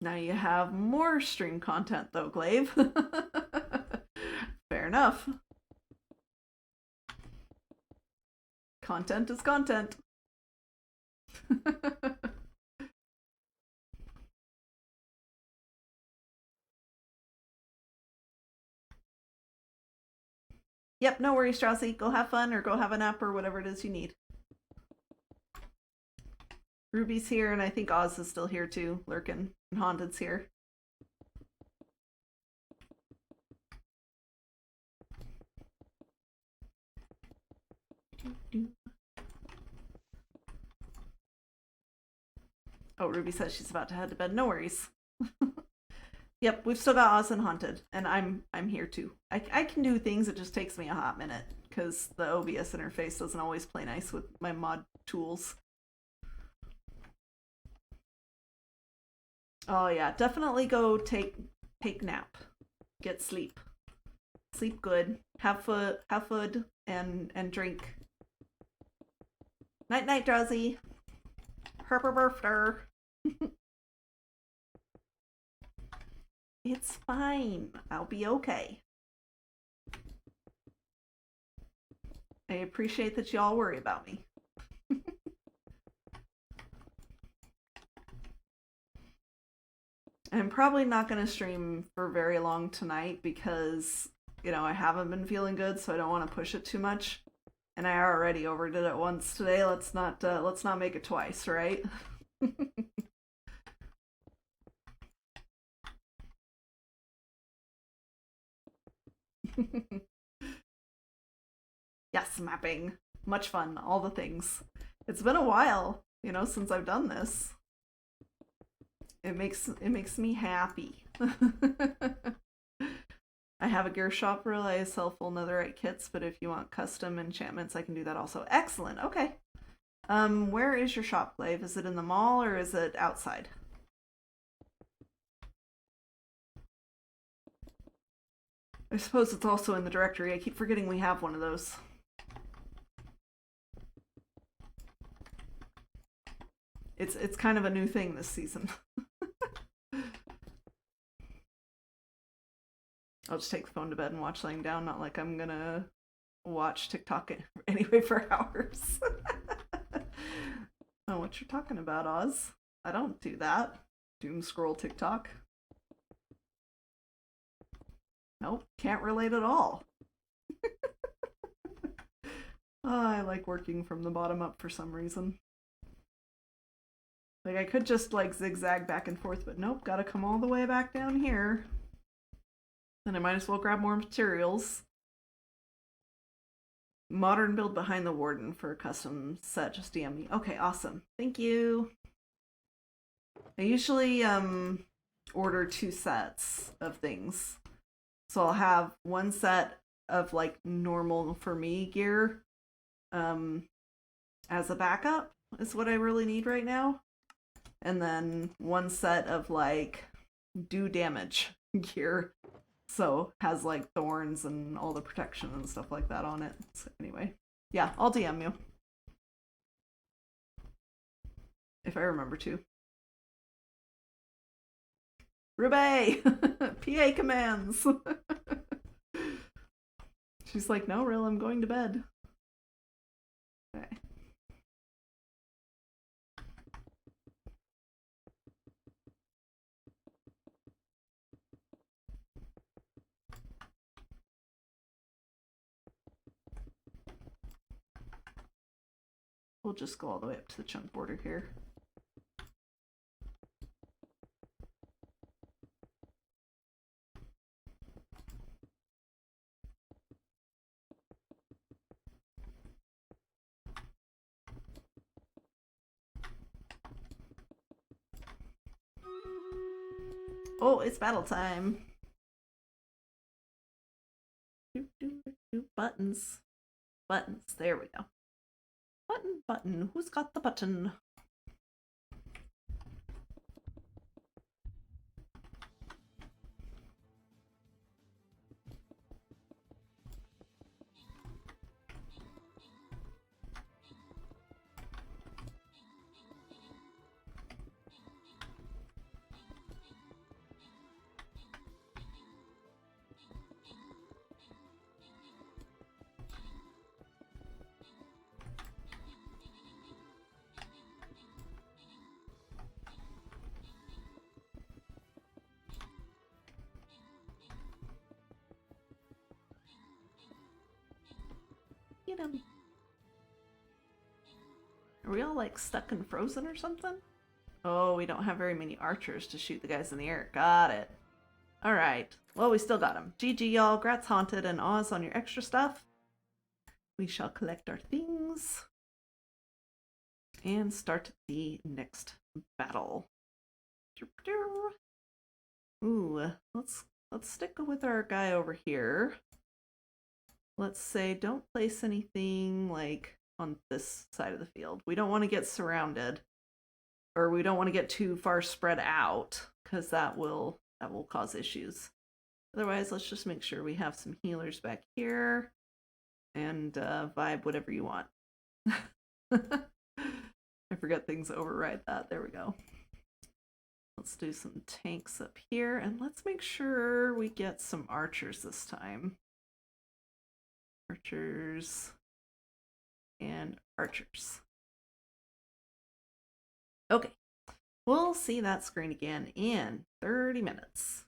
Now you have more stream content though, Glaive. Fair enough. Content is content. Yep, no worries, Straussy. Go have fun or go have a nap or whatever it is you need. Ruby's here, and I think Oz is still here too, lurking, and Haunted's here. Oh, Ruby says she's about to head to bed. No worries. Yep, we've still got Oz and Haunted, and I'm here too. I can do things, it just takes me a hot minute, because the OBS interface doesn't always play nice with my mod tools. Oh yeah, definitely go take nap. Get sleep. Sleep good. Have food and drink. Night night, Drowsy. Herper Burfter. It's fine. I'll be okay. I appreciate that y'all worry about me. I'm probably not going to stream for very long tonight because, you know, I haven't been feeling good, so I don't want to push it too much. And I already overdid it once today. Let's not make it twice, right? Yes, mapping. Much fun. All the things. It's been a while, you know, since I've done this. It makes me happy. I have a gear shop where I sell full netherite kits, but if you want custom enchantments, I can do that also. Excellent. Okay. Where is your shop, Glaive? Is it in the mall or is it outside? I suppose it's also in the directory. I keep forgetting we have one of those. It's kind of a new thing this season. I'll just take the phone to bed and watch laying down, not like I'm gonna watch TikTok anyway for hours. Oh, what you're talking about, Oz? I don't do that. Doom scroll TikTok. Nope, can't relate at all. Oh, I like working from the bottom up for some reason. Like, I could just, like, zigzag back and forth, but nope, gotta come all the way back down here. Then I might as well grab more materials. Modern build behind the warden for a custom set, just DM me. Okay, awesome. Thank you. I usually order 2 sets of things. So I'll have one set of like normal for me gear as a backup is what I really need right now. And then one set of like do damage gear. So has like thorns and all the protection and stuff like that on it. So anyway, yeah, I'll DM you. If I remember to. Rube! PA commands! She's like, no, Rill, I'm going to bed. Okay. We'll just go all the way up to the chunk border here. Oh, it's battle time. Buttons. Buttons. There we go. Button, button. Who's got the button? Get him. Are we all like stuck and frozen or something? Oh, we don't have very many archers to shoot the guys in the air. Got it. Alright. Well, we still got them. GG, y'all. Grats Haunted and Oz on your extra stuff. We shall collect our things. And start the next battle. Ooh, let's stick with our guy over here. Let's say don't place anything like on this side of the field. We don't want to get surrounded, or we don't want to get too far spread out because that will cause issues. Otherwise, let's just make sure we have some healers back here and vibe whatever you want. I forget things override that. There we go. Let's do some tanks up here and let's make sure we get some archers this time. Archers and archers. Okay, we'll see that screen again in 30 minutes.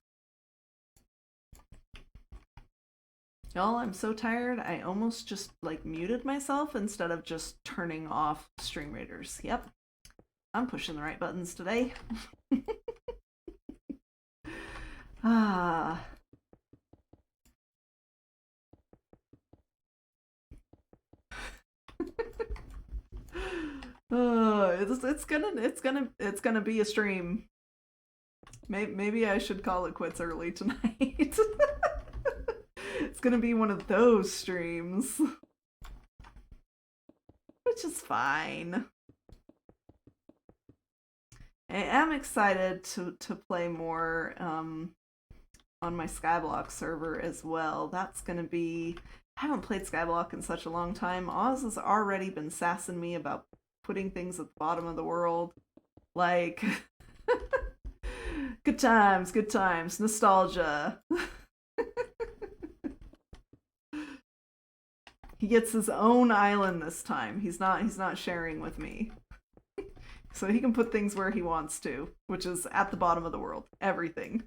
Y'all, I'm so tired, I almost just like muted myself instead of just turning off Stream Raiders. Yep, I'm pushing the right buttons today. Ah. It's gonna be a stream. Maybe I should call it quits early tonight. It's gonna be one of those streams, which is fine. I am excited to play more on my Skyblock server as well. That's gonna be. I haven't played Skyblock in such a long time. Oz has already been sassing me about putting things at the bottom of the world. Like, good times, nostalgia. He gets his own island this time. He's not sharing with me. So he can put things where he wants to, which is at the bottom of the world. Everything.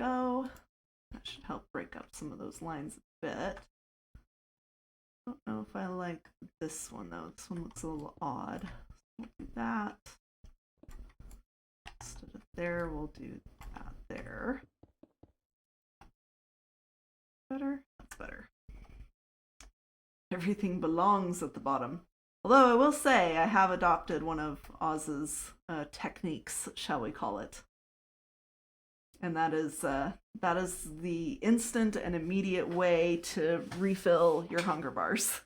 go. That should help break up some of those lines a bit. I don't know if I like this one though. This one looks a little odd. We'll do that. Instead of there, we'll do that there. Better? That's better. Everything belongs at the bottom. Although I will say I have adopted one of Oz's techniques, shall we call it. And that is the instant and immediate way to refill your hunger bars.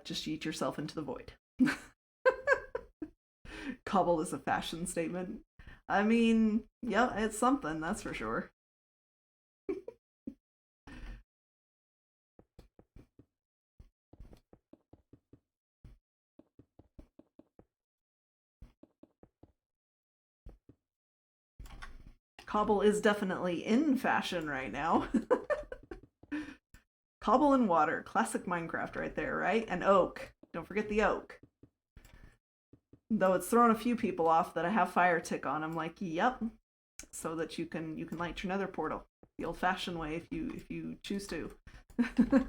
Just eat yourself into the void. Cobble is a fashion statement. I mean, yeah, it's something, that's for sure. Cobble is definitely in fashion right now. Cobble and water, classic Minecraft right there, right? And oak. Don't forget the oak. Though it's thrown a few people off that I have fire tick on. I'm like, yep. So that you can light your nether portal the old-fashioned way if you choose to.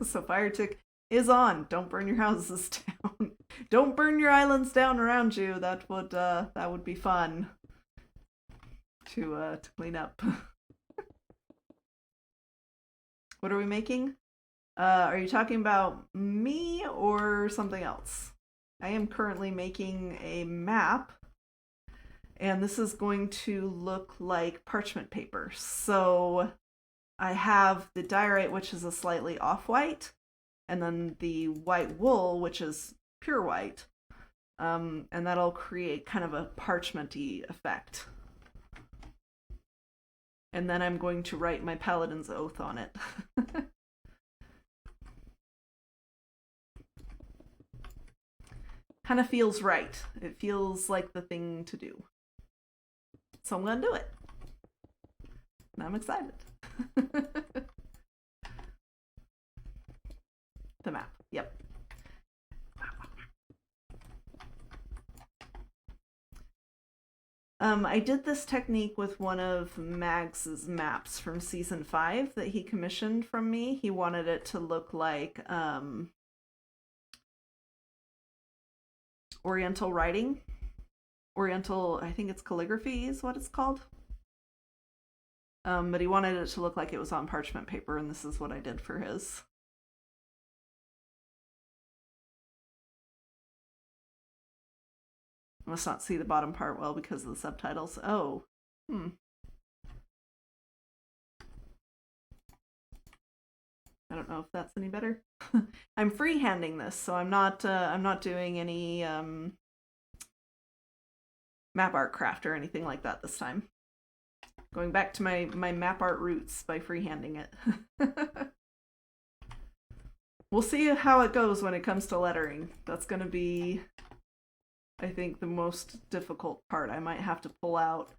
So fire tick is on. Don't burn your houses down. Don't burn your islands down around you. That would be fun to clean up. What are we making? Are you talking about me or something else? I am currently making a map, and this is going to look like parchment paper. So I have the diorite, which is a slightly off-white, and then the white wool, which is pure white, and that'll create kind of a parchmenty effect. And then I'm going to write my Paladin's Oath on it. Kind of feels right. It feels like the thing to do. So I'm going to do it. And I'm excited. The map. Yep. I did this technique with one of Mags's maps from season 5 that he commissioned from me. He wanted it to look like Oriental writing. Oriental, I think it's calligraphy is what it's called. But he wanted it to look like it was on parchment paper, and this is what I did for his. I must not see the bottom part well because of the subtitles. Oh. I don't know if that's any better. I'm freehanding this, so I'm not doing any map art craft or anything like that this time. Going back to my map art roots by freehanding it. We'll see how it goes when it comes to lettering. That's going to be, I think, the most difficult part. I might have to pull out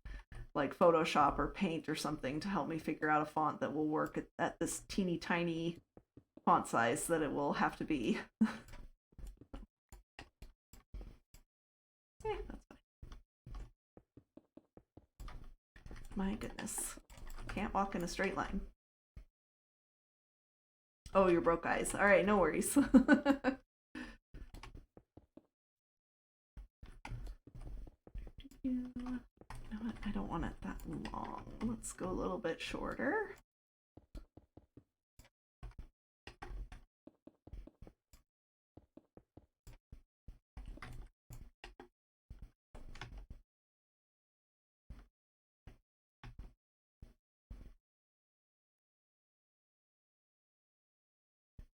like Photoshop or Paint or something to help me figure out a font that will work at this teeny tiny font size that it will have to be. That's fine. My goodness. Can't walk in a straight line. Oh, you're broke eyes. All right, no worries. You know what? I don't want it that long. Let's go a little bit shorter.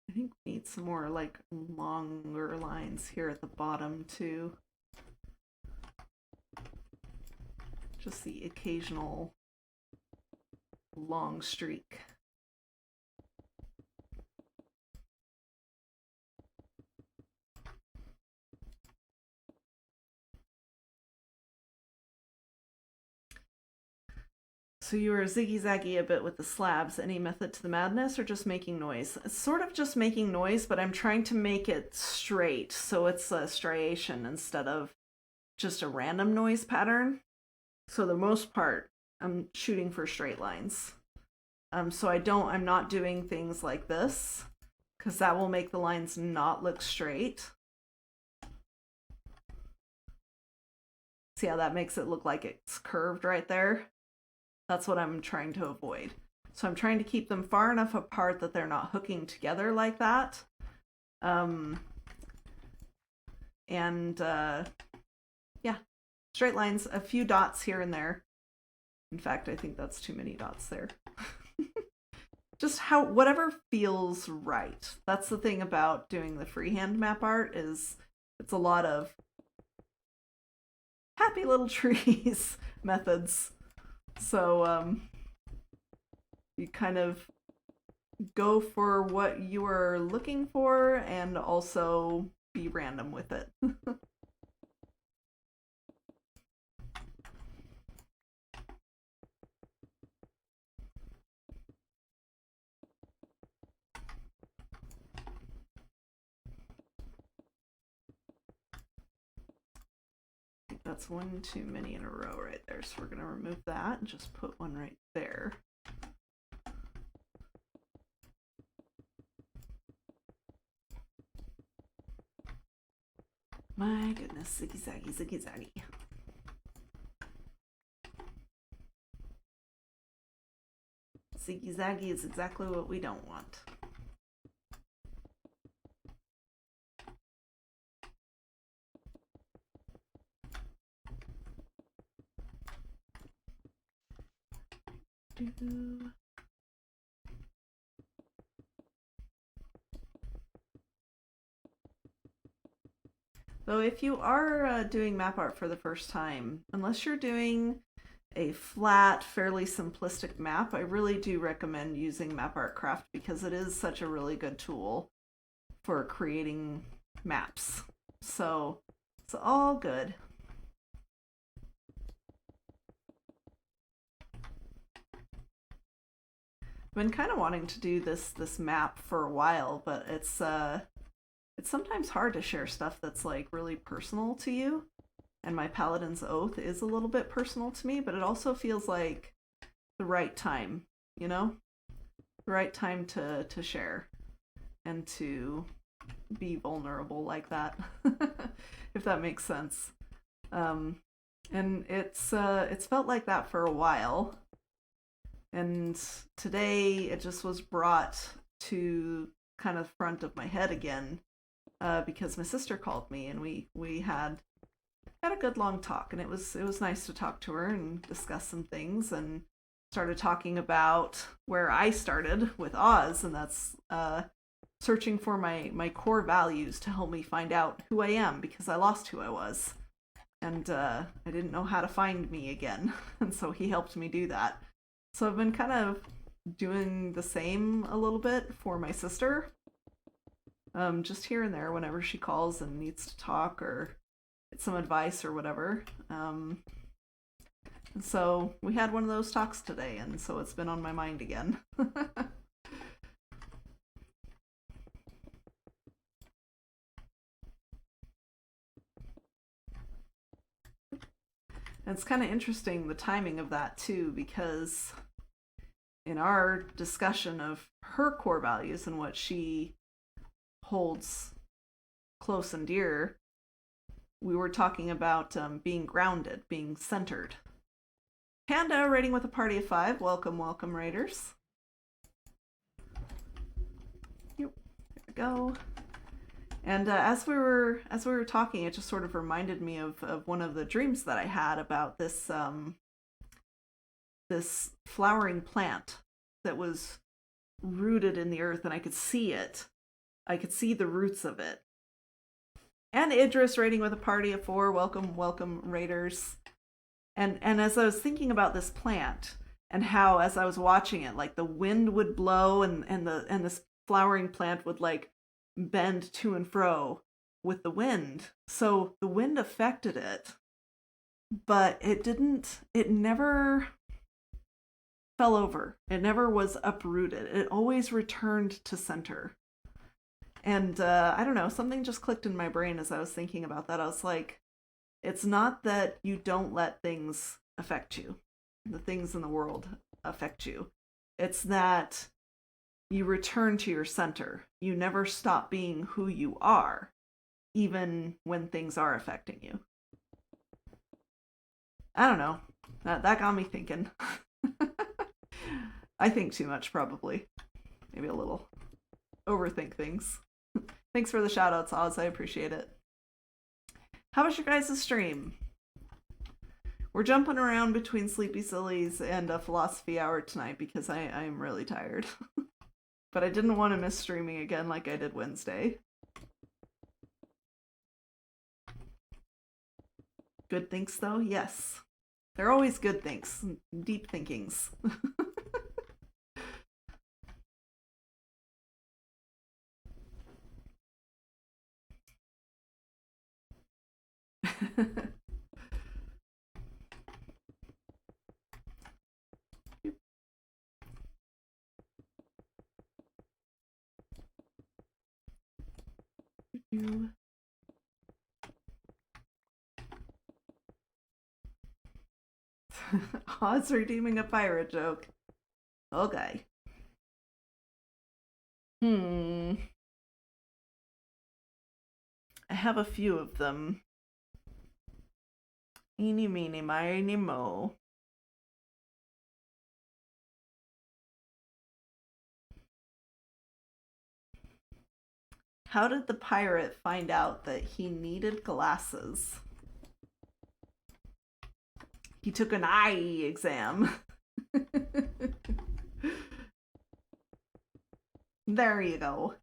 I think we need some more like longer lines here at the bottom too. Just the occasional long streak. So you were ziggy-zaggy a bit with the slabs. Any method to the madness or just making noise? It's sort of just making noise, but I'm trying to make it straight, so it's a striation instead of just a random noise pattern. So the most part, I'm shooting for straight lines. So I'm not doing things like this, because that will make the lines not look straight. See how that makes it look like it's curved right there? That's what I'm trying to avoid. So I'm trying to keep them far enough apart that they're not hooking together like that. Yeah, straight lines, a few dots here and there. In fact, I think that's too many dots there. Just whatever feels right. That's the thing about doing the freehand map art, is it's a lot of happy little trees methods. So you kind of go for what you are looking for and also be random with it. That's one too many in a row right there, so we're going to remove that and just put one right there. My goodness, ziggy zaggy, ziggy zaggy. Ziggy zaggy is exactly what we don't want. So if you are doing map art for the first time, unless you're doing a flat, fairly simplistic map, I really do recommend using Map Art Craft, because it is such a really good tool for creating maps. So it's all good. I've been kind of wanting to do this map for a while, but it's sometimes hard to share stuff that's like really personal to you. And my Paladin's Oath is a little bit personal to me, but it also feels like the right time, you know? The right time to share and to be vulnerable like that, if that makes sense. And it's felt like that for a while. And today it just was brought to kind of front of my head again, because my sister called me and we had a good long talk, and it was nice to talk to her and discuss some things, and started talking about where I started with Oz, and that's searching for my core values to help me find out who I am, because I lost who I was, and I didn't know how to find me again. And so he helped me do that. So I've been kind of doing the same a little bit for my sister, just here and there whenever she calls and needs to talk or get some advice or whatever. And so we had one of those talks today, and so it's been on my mind again. And it's kind of interesting, the timing of that too, because in our discussion of her core values and what she holds close and dear, we were talking about being grounded, being centered. Panda raiding with a party of 5. Welcome, welcome, raiders. Yep, there we go. And as we were talking, it just sort of reminded me of one of the dreams that I had about this this flowering plant that was rooted in the earth, and I could see it. I could see the roots of it. And Idris raiding with a party of 4. Welcome, welcome, raiders. And as I was thinking about this plant, and how as I was watching it, like the wind would blow, and this flowering plant would like bend to and fro with the wind. So the wind affected it, but it never fell over. It never was uprooted. It always returned to center. And I don't know, something just clicked in my brain as I was thinking about that. I was like, it's not that you don't let things affect you. the things in the world affect you. It's that you return to your center. You never stop being who you are, even when things are affecting you. I don't know. That got me thinking. I think too much, probably. Maybe a little. Overthink things. Thanks for the shoutouts, Oz. I appreciate it. How was your guys' stream? We're jumping around between Sleepy Sillies and a philosophy hour tonight because I am really tired. But I didn't want to miss streaming again like I did Wednesday. Good thinks, though? Yes. They're always good thinks. Deep thinkings. Oz redeeming a pirate joke. Okay. I have a few of them. Eeny, meeny, miny, mo. How did the pirate find out that he needed glasses? He took an eye exam. There you go.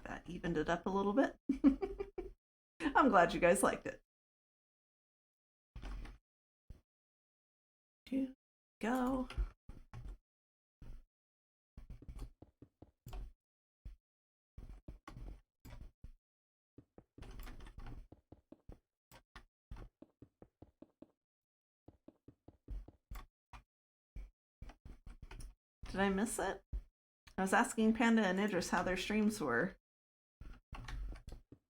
That evened it up a little bit. I'm glad you guys liked it. Go. Did I miss it? I was asking Panda and Idris how their streams were.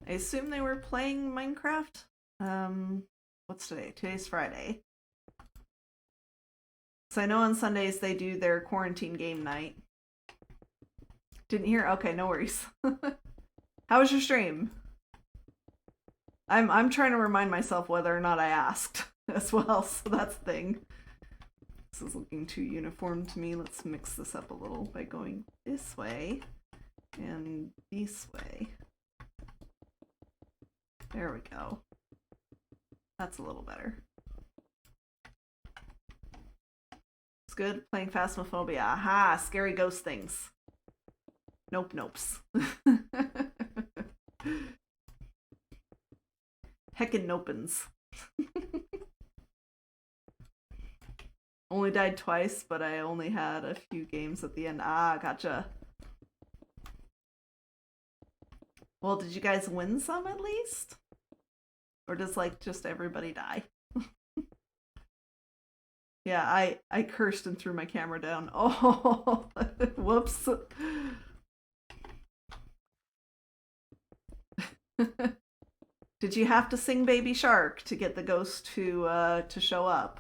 I assume they were playing Minecraft. What's today? Today's Friday. So I know on Sundays they do their quarantine game night. Didn't hear? Okay, no worries. How was your stream? I'm trying to remind myself whether or not I asked as well, so that's the thing. This is looking too uniform to me. Let's mix this up a little by going this way and this way. There we go. That's a little better. It's good playing Phasmophobia. Aha, scary ghost things. Nope, nopes. Heckin' nopens. Only died twice, but I only had a few games at the end. Ah, gotcha. Well, did you guys win some at least? Or does, like, just everybody die? Yeah, I cursed and threw my camera down. Oh, whoops. Did you have to sing Baby Shark to get the ghost to show up?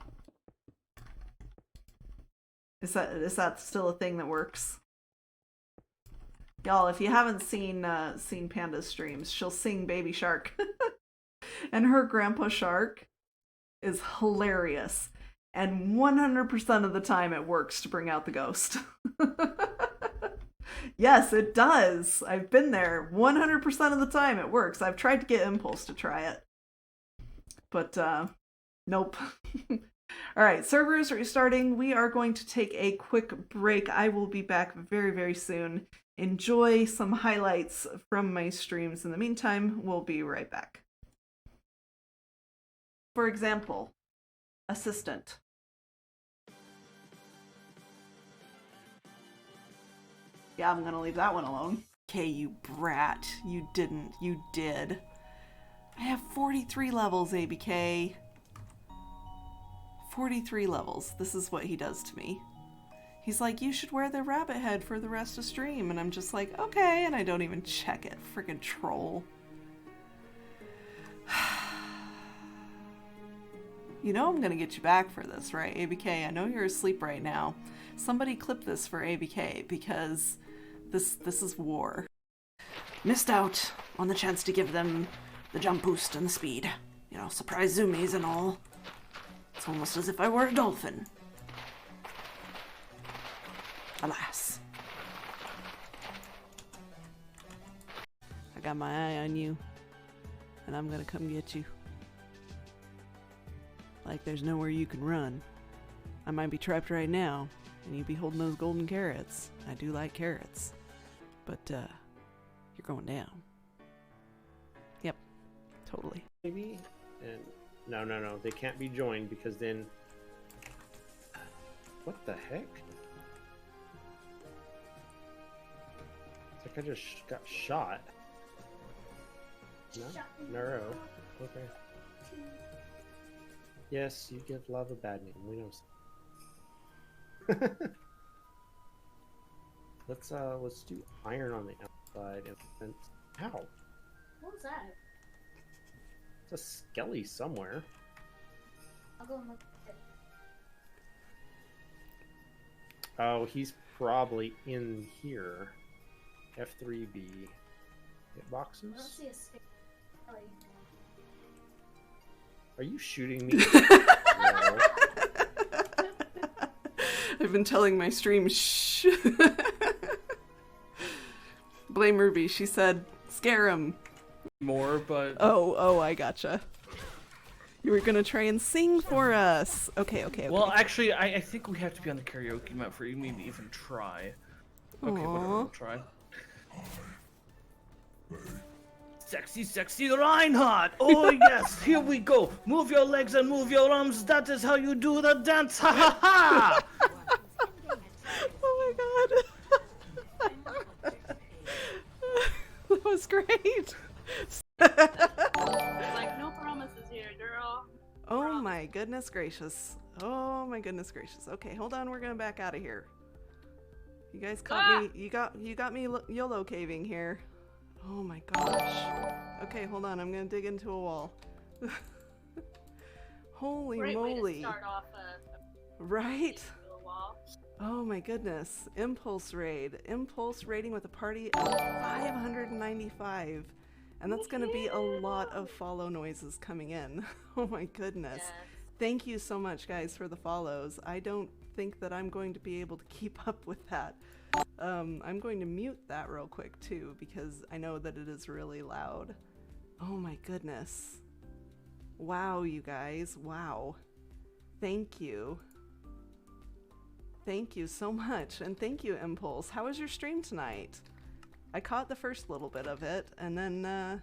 Is that still a thing that works? Y'all, if you haven't seen Panda's streams, she'll sing Baby Shark. And her Grandpa Shark is hilarious. And 100% of the time it works to bring out the ghost. Yes, it does. I've been there. 100% of the time it works. I've tried to get Impulse to try it. But, nope. All right, server is restarting. We are going to take a quick break. I will be back very, very soon. Enjoy some highlights from my streams. In the meantime, we'll be right back. For example, assistant. Yeah, I'm gonna leave that one alone. ABK, you brat. You didn't. You did. I have 43 levels, ABK. 43 levels. This is what he does to me. He's like, you should wear the rabbit head for the rest of stream. And I'm just like, okay. And I don't even check it. Freaking troll. You know I'm gonna get you back for this, right, ABK? I know you're asleep right now. Somebody clip this for ABK, because this is war. Missed out on the chance to give them the jump boost and the speed. You know, surprise zoomies and all. It's almost as if I were a dolphin. Alas. I got my eye on you, and I'm gonna come get you. Like there's nowhere you can run. I might be trapped right now, and you'd be holding those golden carrots. I do like carrots. But, you're going down. Yep, totally. Maybe? And no, they can't be joined because then... What the heck? It's like I just got shot. No? No. Okay. Yes, you give love a bad name. We know so. Let's do iron on the outside and ow. What was that? It's a skelly somewhere. I'll go and look at it. Oh, he's probably in here. F3B. Hit boxes? I don't see a stick. Are you shooting me? No. I've been telling my stream, shh. Blame Ruby. She said, scare him. More, but... Oh, I gotcha. You were gonna try and sing for us. Okay. Well, actually, I think we have to be on the karaoke map for me to even try. Okay, whatever, we'll try. Sexy Reinhardt! Oh yes, here we go! Move your legs and move your arms, that is how you do the dance! Ha ha ha! Oh my god. That was great. Like, no promises here, girl. Oh my goodness gracious. Oh my goodness gracious. Okay, hold on, we're gonna back out of here. You guys caught me, you got me YOLO caving here. Oh my gosh. Okay, hold on, I'm gonna dig into a wall. Holy Great moly. way to start off a right? wall. Oh my goodness. Impulse raid. Impulse raiding with a party of 595. And that's gonna be a lot of follow noises coming in. Oh my goodness. Yes. Thank you so much, guys, for the follows. I don't think that I'm going to be able to keep up with that. I'm going to mute that real quick too, because I know that it is really loud. Oh my goodness. Wow, you guys. Wow. Thank you. Thank you so much. And thank you, Impulse. How was your stream tonight? I caught the first little bit of it, and then,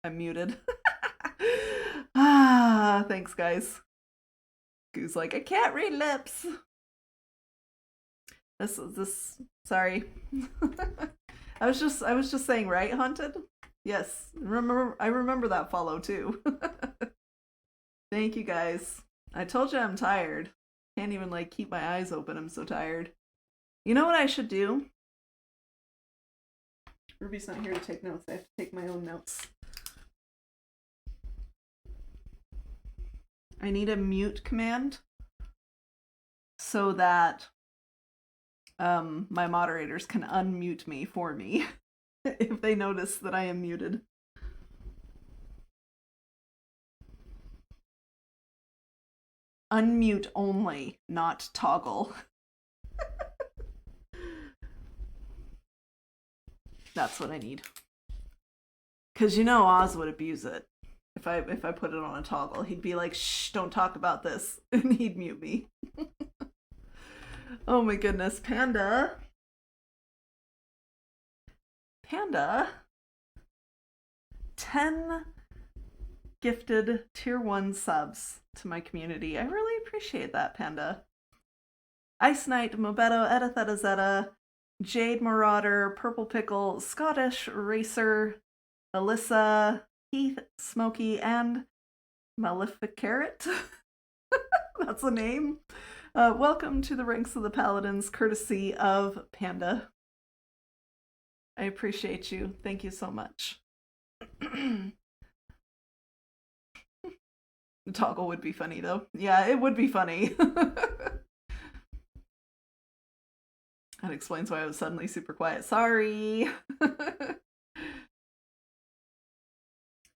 I'm muted. Thanks, guys. Goo's like, I can't read lips. This. Sorry. I was just saying, right, Haunted? Yes. I remember that follow too. Thank you, guys. I told you I'm tired. Can't even like keep my eyes open. I'm so tired. You know what I should do? Ruby's not here to take notes. I have to take my own notes. I need a mute command so that my moderators can unmute me for me if they notice that I am muted. Unmute only, not toggle. That's what I need. Cause you know Oz would abuse it. If I put it on a toggle, he'd be like, shh, don't talk about this. And he'd mute me. Oh my goodness, Panda. Panda. 10 gifted tier 1 subs to my community. I really appreciate that, Panda. Ice Knight, Mobeto, Editheta Zeta, Jade Marauder, Purple Pickle, Scottish Racer, Alyssa, Heath, Smokey, and Maleficaret. That's the name. Welcome to the ranks of the Paladins, courtesy of Panda. I appreciate you. Thank you so much. The toggle would be funny, though. Yeah, it would be funny. That explains why I was suddenly super quiet. Sorry.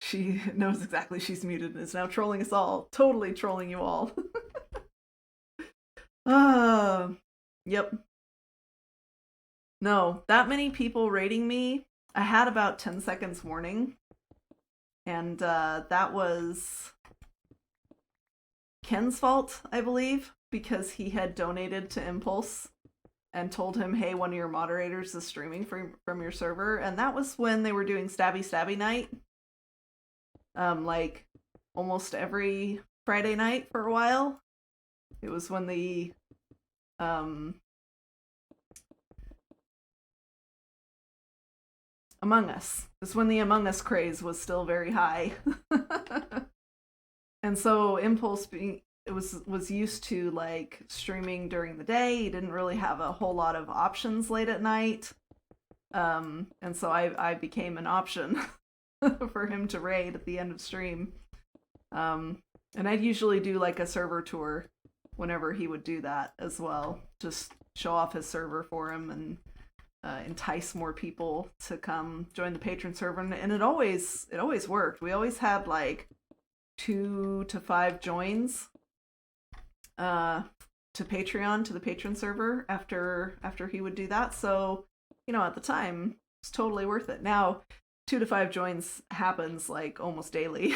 She knows exactly she's muted and is now trolling us all. Totally trolling you all. Yep. No, that many people rating me. I had about 10 seconds warning. And that was Ken's fault, I believe, because he had donated to Impulse and told him, hey, one of your moderators is streaming from your server. And that was when they were doing Stabby Night. Like almost every Friday night for a while. It was when the Among Us. It was when the Among Us craze was still very high. And so Impulse was used to like streaming during the day. He didn't really have a whole lot of options late at night. And so I became an option for him to raid at the end of stream. And I'd usually do like a server tour whenever he would do that as well. Just show off his server for him and entice more people to come join the patron server. And it always worked. We always had like 2 to 5 joins to Patreon, to the patron server after he would do that. So, you know, at the time, it's totally worth it. Now, 2 to 5 joins happens like almost daily.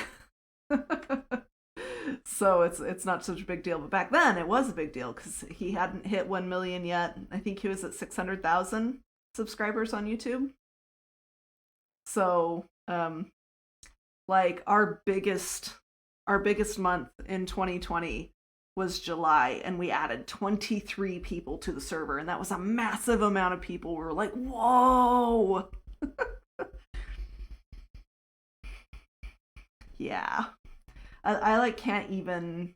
So it's not such a big deal, but back then it was a big deal because he hadn't hit 1 million yet. I think he was at 600,000 subscribers on YouTube. So like our biggest month in 2020 was July, and we added 23 people to the server, and that was a massive amount of people. We were like, whoa. Yeah. I can't even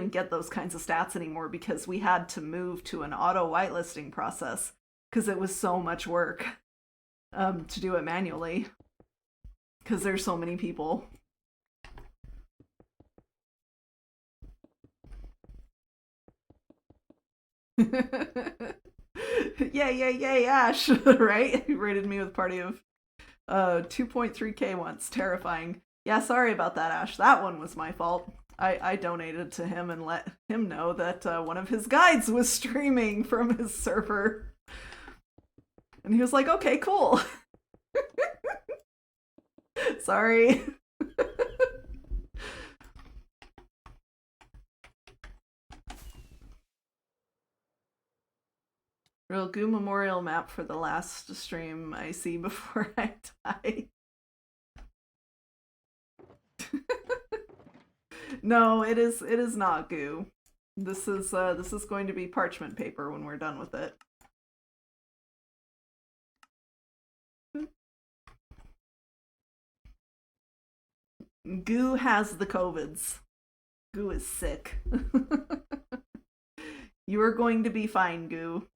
get those kinds of stats anymore because we had to move to an auto whitelisting process because it was so much work to do it manually because there's so many people. Yay, Ash. Right? He rated me with a party of 2.3k once. Terrifying. Yeah, sorry about that, Ash. That one was my fault. I donated to him and let him know that one of his guides was streaming from his server. And he was like, okay, cool. Sorry. Real Goo Memorial map for the last stream I see before I die. No, it is not goo. This is going to be parchment paper when we're done with it. Goo has the COVIDs. Goo is sick. You are going to be fine, Goo.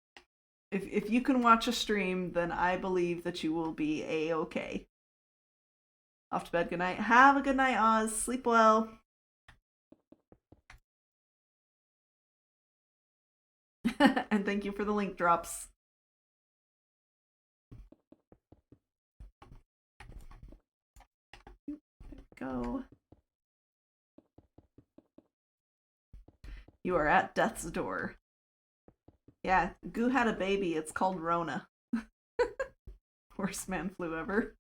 If you can watch a stream, then I believe that you will be a-okay. Off to bed, good night. Have a good night, Oz. Sleep well. And thank you for the link drops. There we go. You are at death's door. Yeah, Goo had a baby. It's called Rona. Worst man flu ever.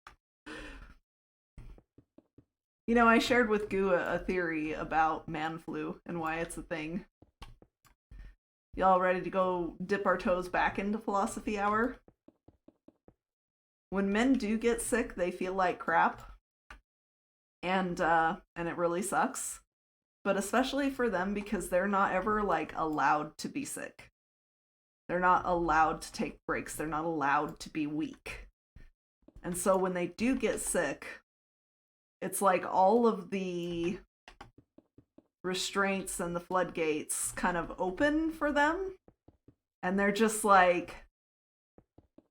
You know, I shared with Goo a theory about man flu and why it's a thing. Y'all ready to go dip our toes back into philosophy hour? When men do get sick, they feel like crap. And it really sucks. But especially for them, because they're not ever, like, allowed to be sick. They're not allowed to take breaks. They're not allowed to be weak. And so when they do get sick, it's like all of the restraints and the floodgates kind of open for them. And they're just like,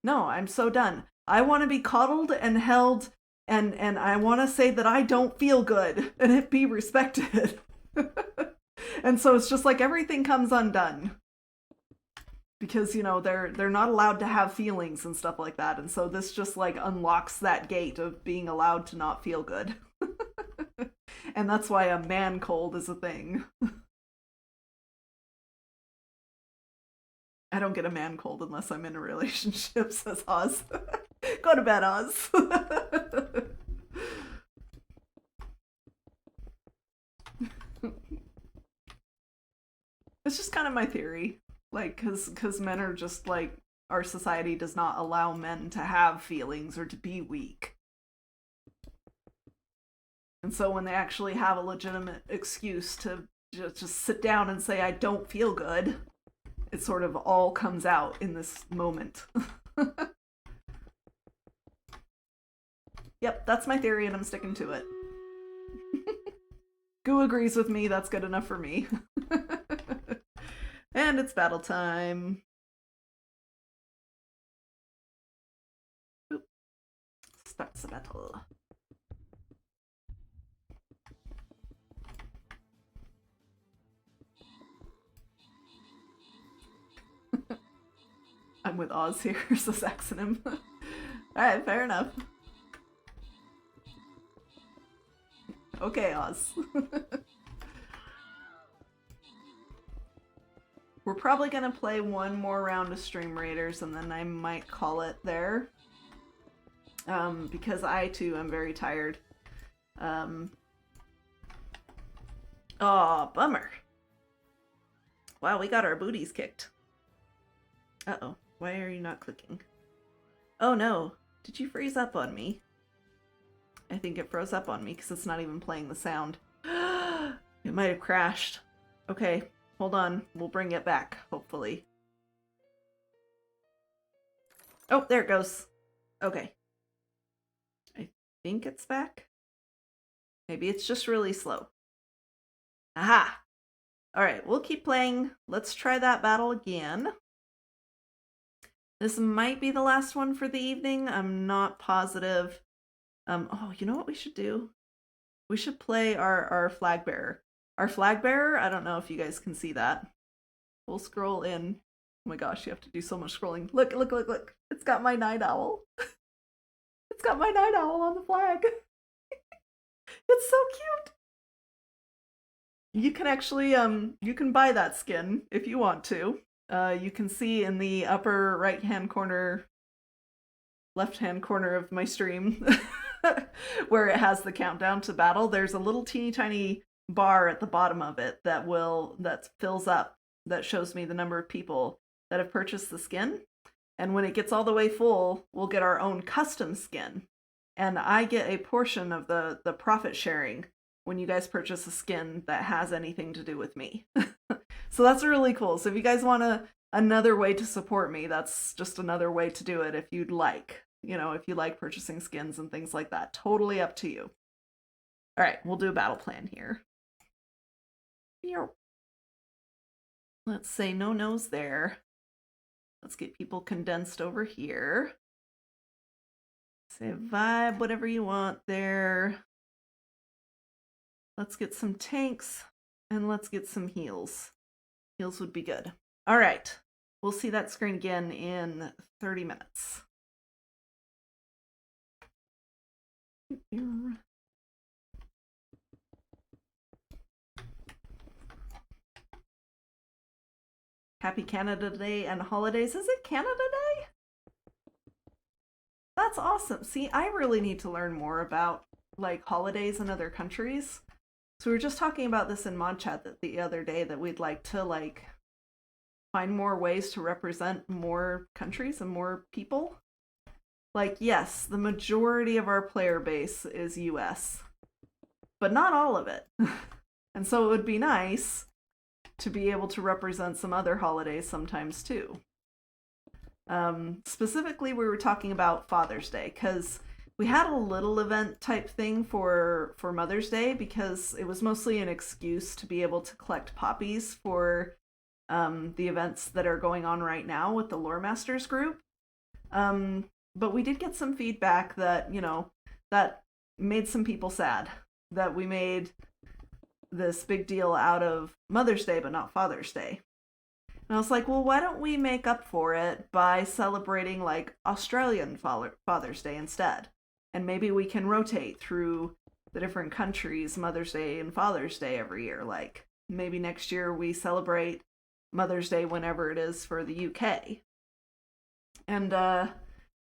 no, I'm so done. I want to be coddled and held, and I want to say that I don't feel good and it be respected. And so it's just like everything comes undone. Because, you know, they're not allowed to have feelings and stuff like that. And so this just, like, unlocks that gate of being allowed to not feel good. And that's why a man cold is a thing. I don't get a man cold unless I'm in a relationship, says Oz. Go to bed, Oz. It's just kind of my theory. Like, because men are just, like, our society does not allow men to have feelings or to be weak. And so when they actually have a legitimate excuse to just sit down and say, I don't feel good, it sort of all comes out in this moment. Yep, that's my theory and I'm sticking to it. Goo agrees with me, that's good enough for me. And it's battle time. Oop. Starts the battle. I'm with Oz here, says Axonym. Alright, fair enough. Okay, Oz. We're probably gonna play one more round of Stream Raiders and then I might call it there. Because I too am very tired. Aw, bummer. Wow, we got our booties kicked. Uh-oh, why are you not clicking? Oh no, did you freeze up on me? I think it froze up on me because it's not even playing the sound. It might have crashed. Okay. Hold on, we'll bring it back, hopefully. Oh, there it goes. Okay. I think it's back. Maybe it's just really slow. Aha! Alright, we'll keep playing. Let's try that battle again. This might be the last one for the evening. I'm not positive. Oh, you know what we should do? We should play our flag bearer. Our flag bearer, I don't know if you guys can see that. We'll scroll in. Oh my gosh, you have to do so much scrolling. Look, look, look, look. It's got my night owl. It's got my night owl on the flag. It's so cute. You can actually, you can buy that skin if you want to. You can see in the upper right-hand corner, left-hand corner of my stream, where it has the countdown to battle, there's a little teeny tiny bar at the bottom of it that fills up, that shows me the number of people that have purchased the skin. And when it gets all the way full, we'll get our own custom skin. And I get a portion of the profit sharing when you guys purchase a skin that has anything to do with me. So that's really cool. So if you guys want another way to support me, that's just another way to do it if you'd like. You know, if you like purchasing skins and things like that. Totally up to you. All right, we'll do a battle plan here. Let's say no nos there. Let's get people condensed over here. Say vibe, whatever you want there. Let's get some tanks and let's get some heals. Heals would be good. All right, we'll see that screen again in 30 minutes. Happy Canada Day and holidays. Is it Canada Day? That's awesome. See, I really need to learn more about like holidays in other countries. So we were just talking about this in Mod Chat the other day, that we'd like to like find more ways to represent more countries and more people. Like, yes, the majority of our player base is US, but not all of it. And so it would be nice to be able to represent some other holidays sometimes too. Specifically, we were talking about Father's Day, because we had a little event type thing for Mother's Day, because it was mostly an excuse to be able to collect poppies for the events that are going on right now with the Lore Masters group. But we did get some feedback that, you know, that made some people sad, that we made this big deal out of Mother's Day but not Father's Day. And I was like, well, why don't we make up for it by celebrating like Australian Father's Day instead? And maybe we can rotate through the different countries' Mother's Day and Father's Day every year. Like maybe next year we celebrate Mother's Day whenever it is for the UK. And I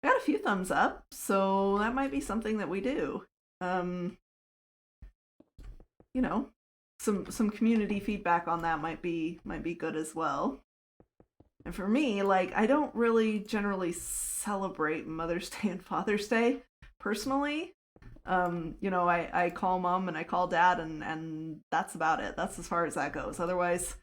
got a few thumbs up, so that might be something that we do. You know, some community feedback on that might be good as well. And for me, like, I don't really generally celebrate Mother's Day and Father's Day personally. You know, I call mom and I call dad, and that's about it. That's as far as that goes. Otherwise,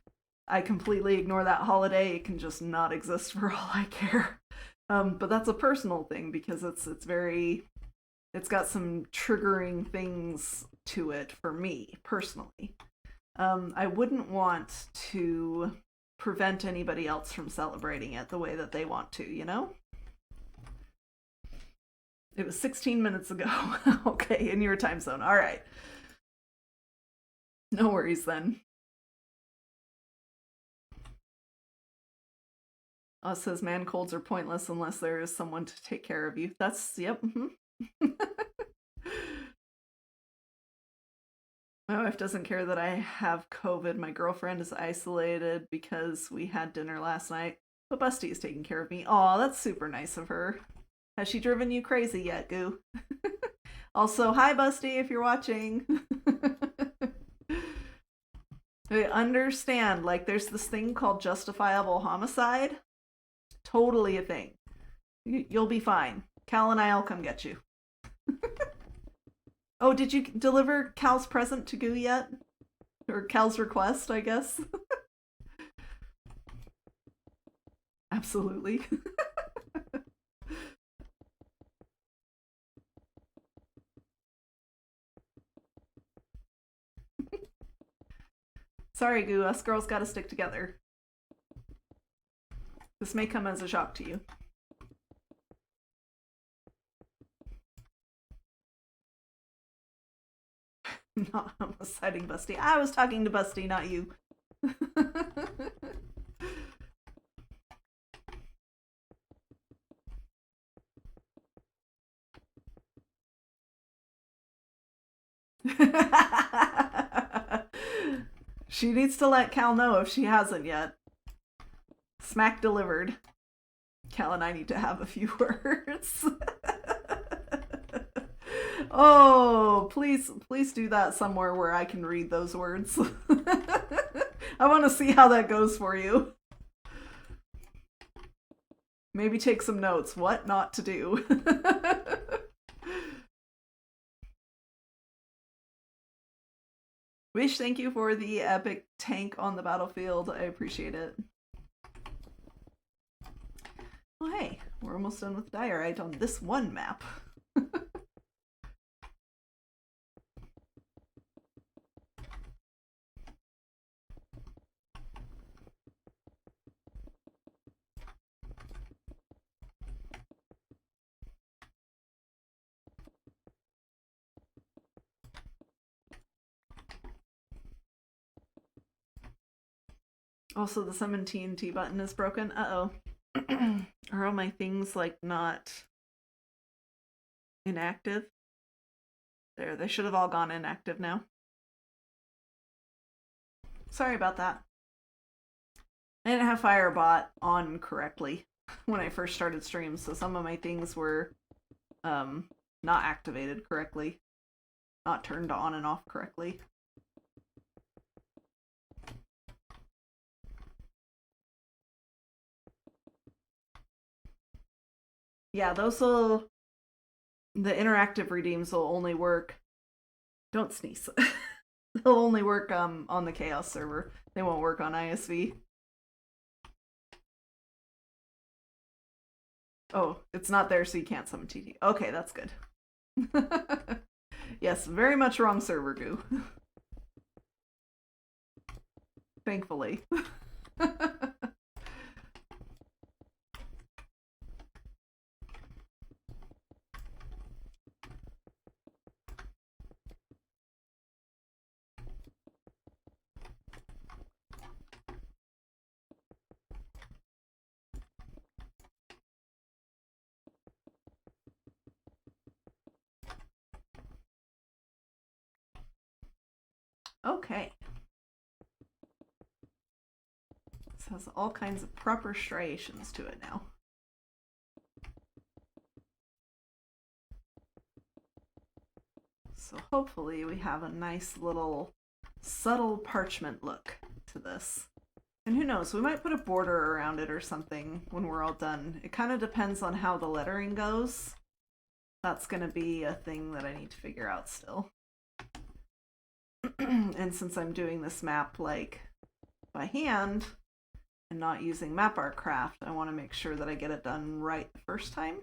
I completely ignore that holiday. It can just not exist for all I care. But that's a personal thing, because it's got some triggering things to it for me personally. I wouldn't want to prevent anybody else from celebrating it the way that they want to, you know? It was 16 minutes ago. Okay, in your time zone. All right. No worries then. Us says man colds are pointless unless there is someone to take care of you. That's, yep. Mm-hmm. My wife doesn't care that I have COVID. My girlfriend is isolated because we had dinner last night. But Busty is taking care of me. Aw, that's super nice of her. Has she driven you crazy yet, Goo? Also, hi Busty if you're watching. I understand, like, there's this thing called justifiable homicide. Totally a thing. You'll be fine. Cal and I'll come get you. Oh, did you deliver Cal's present to Goo yet? Or Cal's request, I guess? Absolutely. Sorry, Goo, us girls gotta stick together. This may come as a shock to you. Not homiciding Busty. I was talking to Busty, not you. She needs to let Cal know if she hasn't yet. Smack delivered. Cal and I need to have a few words. Oh, please do that somewhere where I can read those words. I want to see how that goes for you. Maybe take some notes. What not to do. Wish, thank you for the epic tank on the battlefield. I appreciate it. Well, hey, we're almost done with diorite on this one map. Also, the summon TNT button is broken. Uh-oh. Are all my things, like, not inactive? There, they should have all gone inactive now. Sorry about that. I didn't have Firebot on correctly when I first started streams, so some of my things were not activated correctly. Not turned on and off correctly. Yeah, the interactive redeems will only work. Don't sneeze. They'll only work on the Chaos server. They won't work on iSV. Oh, it's not there, so you can't summon TT. Okay, that's good. Yes, very much wrong server, Goo. Thankfully. Okay. This has all kinds of proper striations to it now. So hopefully we have a nice little subtle parchment look to this. And who knows, we might put a border around it or something when we're all done. It kind of depends on how the lettering goes. That's going to be a thing that I need to figure out still. And since I'm doing this map like by hand and not using MapArtCraft, I want to make sure that I get it done right the first time.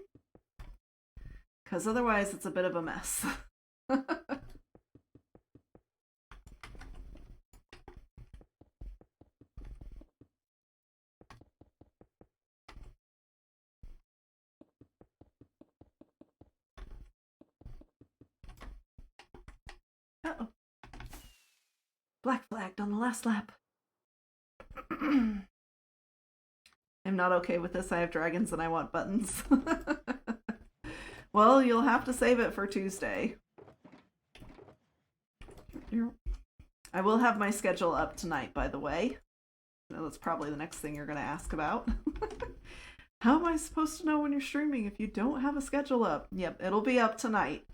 Because otherwise it's a bit of a mess. Uh-oh. Black flagged on the last lap. I'm not okay with this. I have dragons and I want buttons. Well, you'll have to save it for Tuesday. I will have my schedule up tonight, by the way. That's probably the next thing you're going to ask about. How am I supposed to know when you're streaming if you don't have a schedule up? Yep, it'll be up tonight.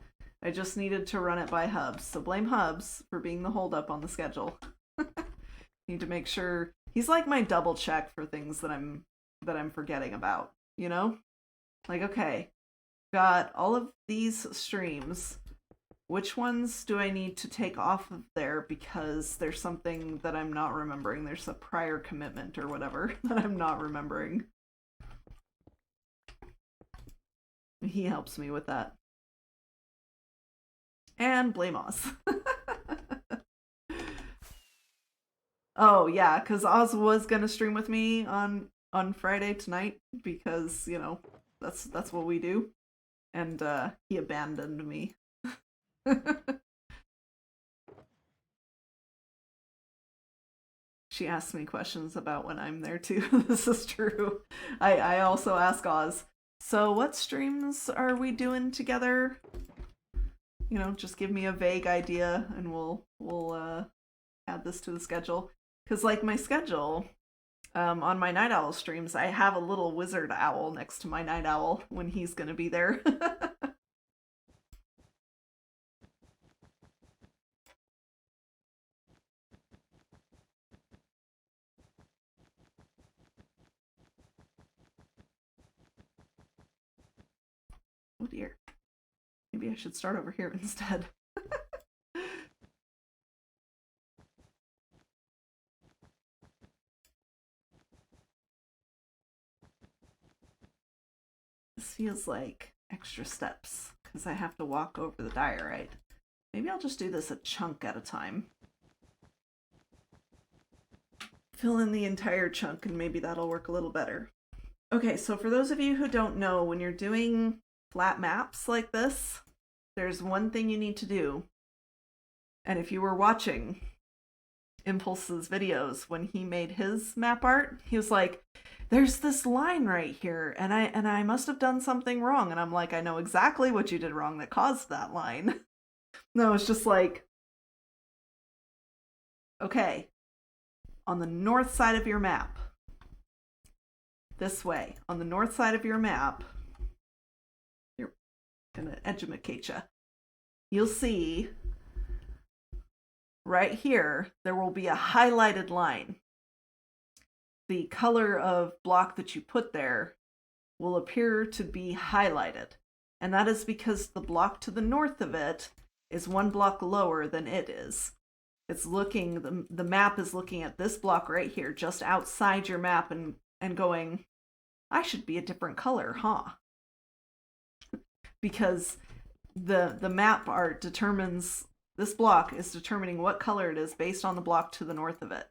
I just needed to run it by Hubs, so blame Hubs for being the holdup on the schedule. Need to make sure he's like my double check for things that I'm forgetting about, you know? Like, okay, got all of these streams. Which ones do I need to take off of there because there's something that I'm not remembering? There's a prior commitment or whatever that I'm not remembering. He helps me with that. And blame Oz. Oh yeah, because Oz was gonna stream with me on Friday tonight because, you know, that's what we do. And he abandoned me. She asks me questions about when I'm there too. This is true. I also ask Oz, so what streams are we doing together? You know, just give me a vague idea and we'll add this to the schedule. Because like my schedule, on my Night Owl streams, I have a little wizard owl next to my Night Owl when he's gonna be there. Oh dear. Maybe I should start over here instead. This feels like extra steps because I have to walk over the diorite. Maybe I'll just do this a chunk at a time. Fill in the entire chunk and maybe that'll work a little better. Okay, so for those of you who don't know, when you're doing flat maps like this, there's one thing you need to do. And if you were watching Impulse's videos when he made his map art, he was like, there's this line right here and I must have done something wrong. And I'm like, I know exactly what you did wrong that caused that line. No, it's just like, okay, on the north side of your map, this way, on the north side of your map, you're gonna educate you. You'll see right here, there will be a highlighted line. The color of block that you put there will appear to be highlighted. And that is because the block to the north of it is one block lower than it is. It's looking, the map is looking at this block right here, just outside your map and going, I should be a different color, huh? Because the map art determines, this block is determining what color it is based on the block to the north of it.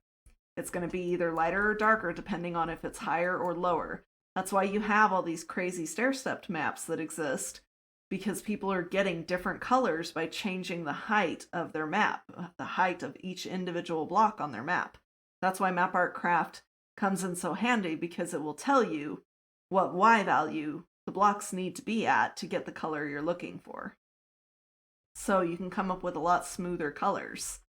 It's going to be either lighter or darker depending on if it's higher or lower. That's why you have all these crazy stair-stepped maps that exist, because people are getting different colors by changing the height of their map, the height of each individual block on their map. That's why Map Art Craft comes in so handy, because it will tell you what Y value the blocks need to be at to get the color you're looking for. So you can come up with a lot smoother colors.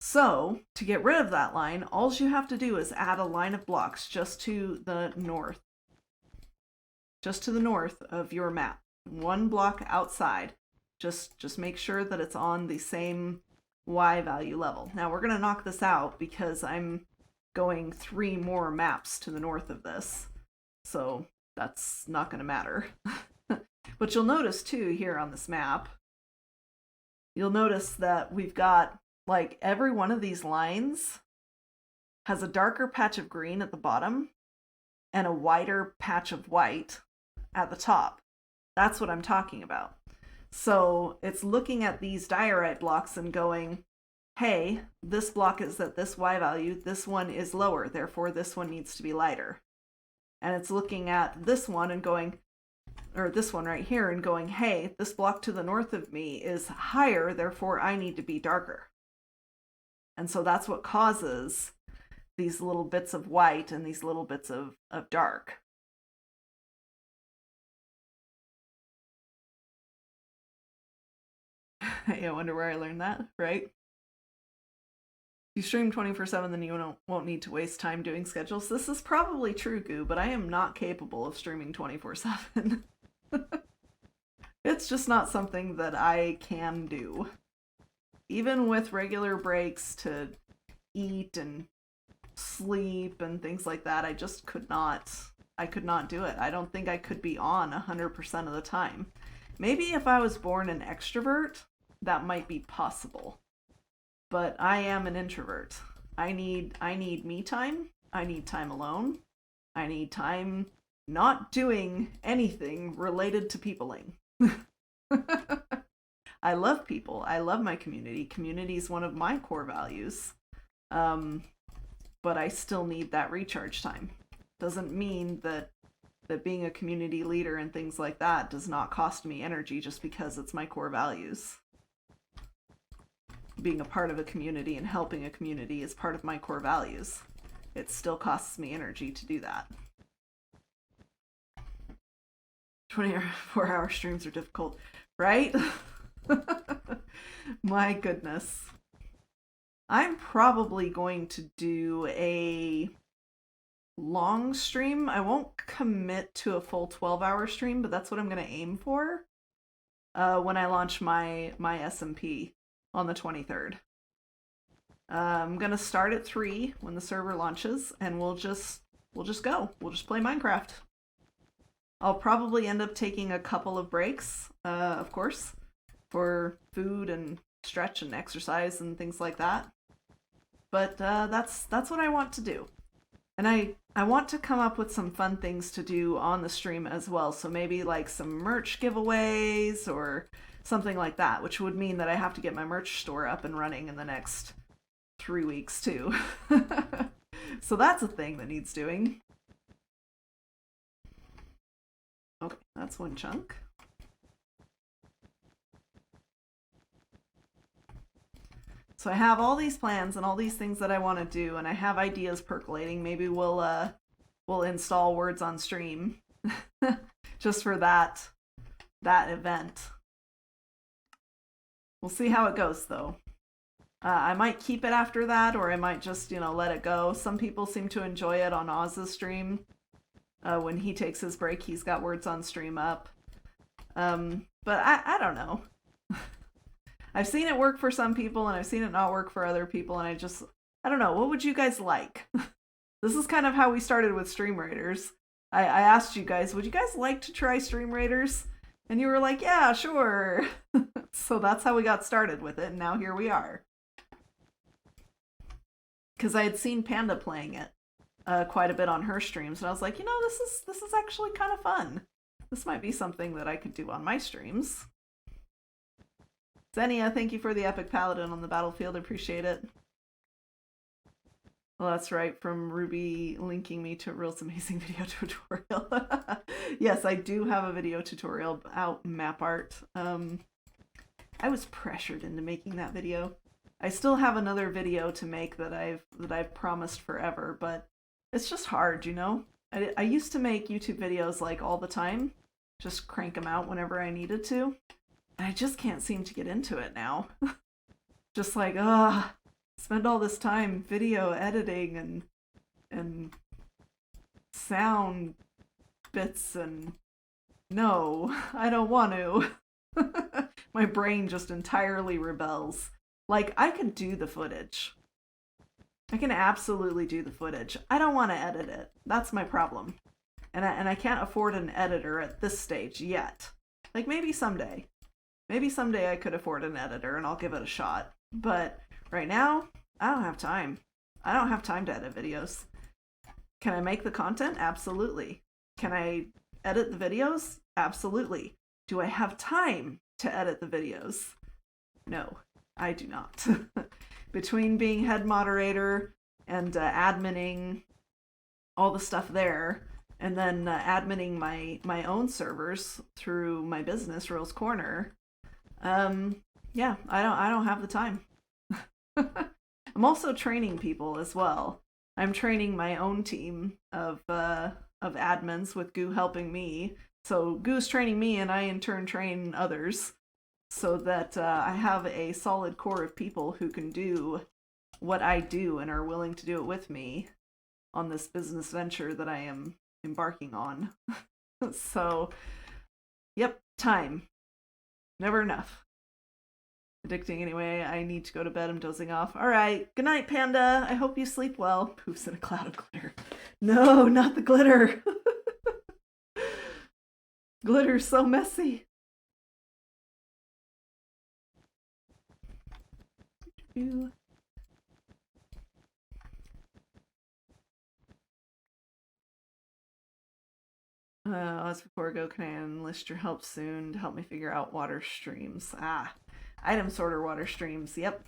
So to get rid of that line, all you have to do is add a line of blocks just to the north. Just to the north of your map. One block outside. Just make sure that it's on the same Y value level. Now we're going to knock this out because I'm going 3 more maps to the north of this. So that's not going to matter. But you'll notice too here on this map, you'll notice that we've got, like, every one of these lines has a darker patch of green at the bottom and a wider patch of white at the top. That's what I'm talking about. So it's looking at these diorite blocks and going, hey, this block is at this Y value, this one is lower, therefore this one needs to be lighter. And it's looking at this one and going, or this one right here, and going, hey, this block to the north of me is higher, therefore I need to be darker. And so that's what causes these little bits of white and these little bits of dark. Hey, I wonder where I learned that, right? If you stream 24/7, then you won't need to waste time doing schedules. This is probably true, Goo, but I am not capable of streaming 24/7. It's just not something that I can do. Even with regular breaks to eat and sleep and things like that, I just could not do it. I don't think I could be on 100% of the time. Maybe if I was born an extrovert, that might be possible. But I am an introvert. I need me time. I need time alone. I need time not doing anything related to peopling. I love people. I love my community. Community is one of my core values. But I still need that recharge time. Doesn't mean that being a community leader and things like that does not cost me energy just because it's my core values. Being a part of a community and helping a community is part of my core values. It still costs me energy to do that. 24-hour streams are difficult, right? My goodness. I'm probably going to do a long stream. I won't commit to a full 12-hour stream, but that's what I'm going to aim for when I launch my SMP on the 23rd. I'm going to start at 3 when the server launches, and we'll just go. We'll just play Minecraft. I'll probably end up taking a couple of breaks, of course, for food and stretch and exercise and things like that. But that's what I want to do. And I want to come up with some fun things to do on the stream as well. So maybe like some merch giveaways or something like that, which would mean that I have to get my merch store up and running in the next 3 weeks too. So that's a thing that needs doing. Okay, that's one chunk. So I have all these plans and all these things that I want to do, and I have ideas percolating. Maybe we'll install words on stream just for that event. We'll see how it goes though. I might keep it after that, or I might just, let it go. Some people seem to enjoy it on Oz's stream. When he takes his break, he's got words on stream up. But I don't know. I've seen it work for some people, and I've seen it not work for other people, and I don't know. What would you guys like? This is kind of how we started with Stream Raiders. I asked you guys, would you guys like to try Stream Raiders? And you were like, yeah, sure. So that's how we got started with it, and now here we are. Because I had seen Panda playing it quite a bit on her streams, and I was like, this is actually kind of fun. This might be something that I could do on my streams. Xenia, thank you for the epic paladin on the battlefield. I appreciate it. Well, that's right, from Ruby linking me to Real's amazing video tutorial. Yes, I do have a video tutorial out map art. I was pressured into making that video. I still have another video to make that I've promised forever, but it's just hard, I used to make YouTube videos like all the time, just crank them out whenever I needed to. And I just can't seem to get into it now. Just like, spend all this time video editing and sound bits, and no, I don't want to. My brain just entirely rebels. Like, I could do the footage. I can absolutely do the footage. I don't want to edit it. That's my problem. And I can't afford an editor at this stage yet. Like, maybe someday. Maybe someday I could afford an editor and I'll give it a shot. But right now, I don't have time. I don't have time to edit videos. Can I make the content? Absolutely. Can I edit the videos? Absolutely. Do I have time to edit the videos? No, I do not. Between being head moderator and adminning all the stuff there, and then adminning my own servers through my business, Real's Corner, yeah, I don't have the time. I'm also training people as well. I'm training my own team of admins with Goo helping me. So Goo's training me, and I in turn train others, so that I have a solid core of people who can do what I do and are willing to do it with me on this business venture that I am embarking on. So, yep, time. Never enough. Addicting anyway. I need to go to bed. I'm dozing off. All right. Good night, Panda. I hope you sleep well. Poofs in a cloud of glitter. No, not the glitter. Glitter's so messy. As before I go, can I enlist your help soon to help me figure out water streams? Item sorter water streams. Yep.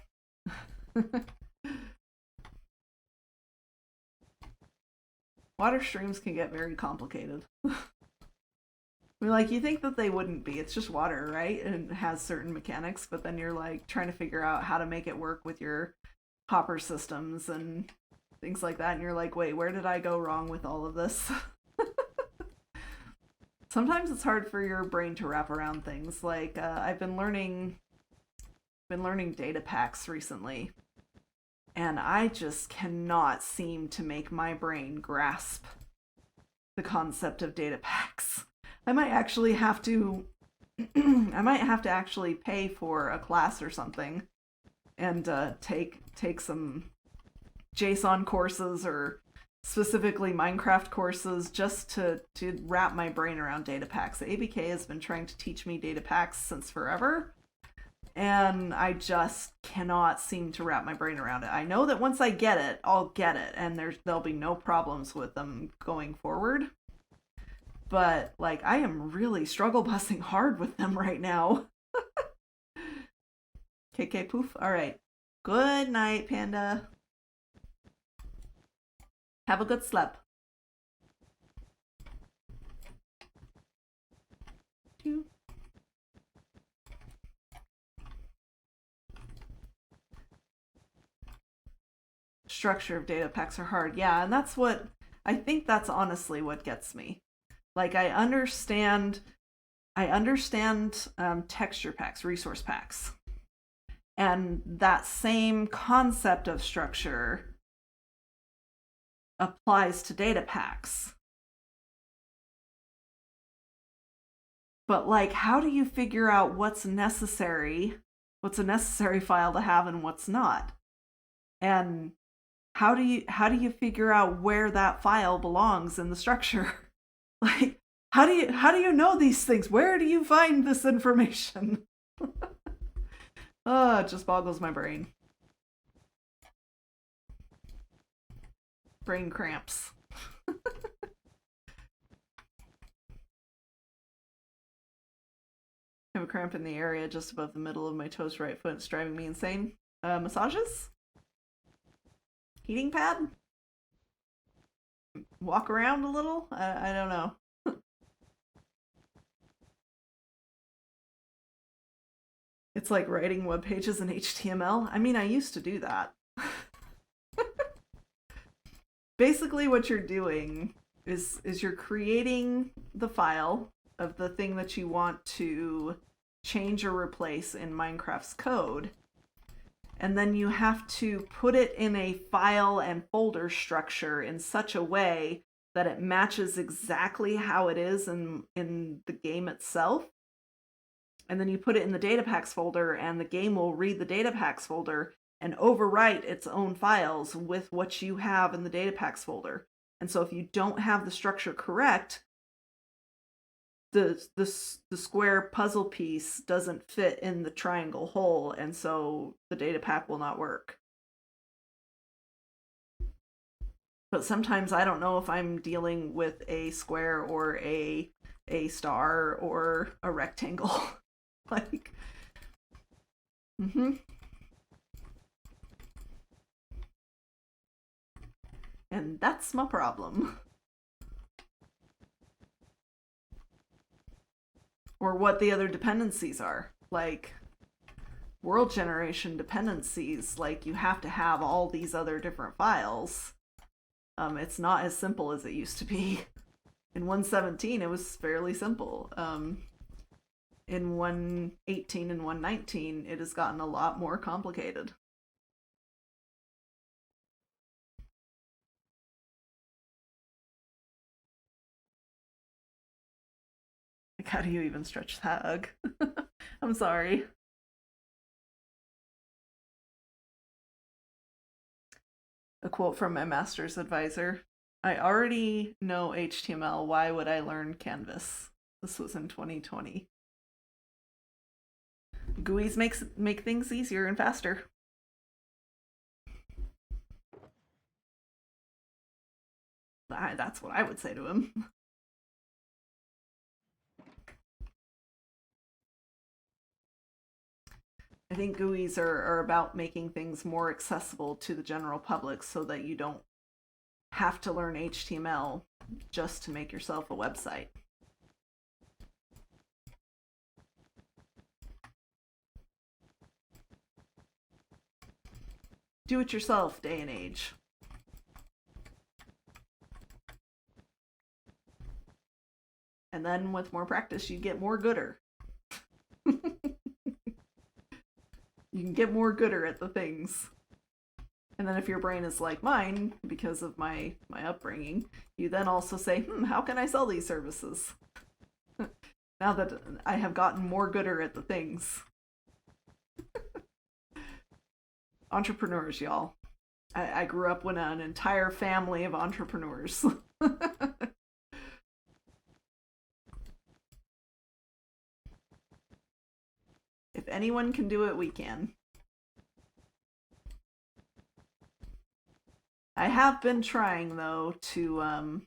Water streams can get very complicated. You think that they wouldn't be. It's just water, right? And it has certain mechanics, but then you're like trying to figure out how to make it work with your hopper systems and things like that. And you're like, wait, where did I go wrong with all of this? Sometimes it's hard for your brain to wrap around things. Like, I've been learning data packs recently, and I just cannot seem to make my brain grasp the concept of data packs. I might actually have to actually pay for a class or something and take some JSON courses or specifically Minecraft courses just to wrap my brain around data packs. ABK has been trying to teach me data packs since forever, and I just cannot seem to wrap my brain around it. I know that once I get it, I'll get it, and there'll be no problems with them going forward. But, like, I am really struggle busing hard with them right now. KK poof. Alright. Good night, Panda. Have a good sleep. Two. Structure of data packs are hard. Yeah, and I think that's honestly what gets me. Like, I understand texture packs, resource packs. And that same concept of structure applies to data packs. But, like, how do you figure out what's a necessary file to have and what's not? And how do you figure out where that file belongs in the structure? Like, how do you know these things? Where do you find this information? Oh, it just boggles my brain. Brain cramps. I have a cramp in the area just above the middle of my toes right foot. It's driving me insane. Massages? Heating pad? Walk around a little? I don't know. It's like writing web pages in HTML. I mean, I used to do that. Basically what you're doing is you're creating the file of the thing that you want to change or replace in Minecraft's code. And then you have to put it in a file and folder structure in such a way that it matches exactly how it is in the game itself. And then you put it in the data packs folder, and the game will read the data packs folder and overwrite its own files with what you have in the data packs folder. And so if you don't have the structure correct, the square puzzle piece doesn't fit in the triangle hole, and so the data pack will not work. But sometimes I don't know if I'm dealing with a square or a star or a rectangle. Like, And that's my problem. Or what the other dependencies are. Like, world generation dependencies, like, you have to have all these other different files. It's not as simple as it used to be. In 1.17, it was fairly simple. In 1.18 and 1.19, it has gotten a lot more complicated. Like, how do you even stretch that, Ugh? I'm sorry. A quote from my master's advisor. I already know HTML. Why would I learn Canvas? This was in 2020. GUIs make things easier and faster. That's what I would say to him. I think GUIs are about making things more accessible to the general public so that you don't have to learn HTML just to make yourself a website. Do it yourself day and age. And then with more practice, you get more gooder. You can get more gooder at the things. And then if your brain is like mine, because of my upbringing, you then also say, how can I sell these services? Now that I have gotten more gooder at the things. Entrepreneurs, y'all. I grew up with an entire family of entrepreneurs. If anyone can do it, we can. I have been trying though to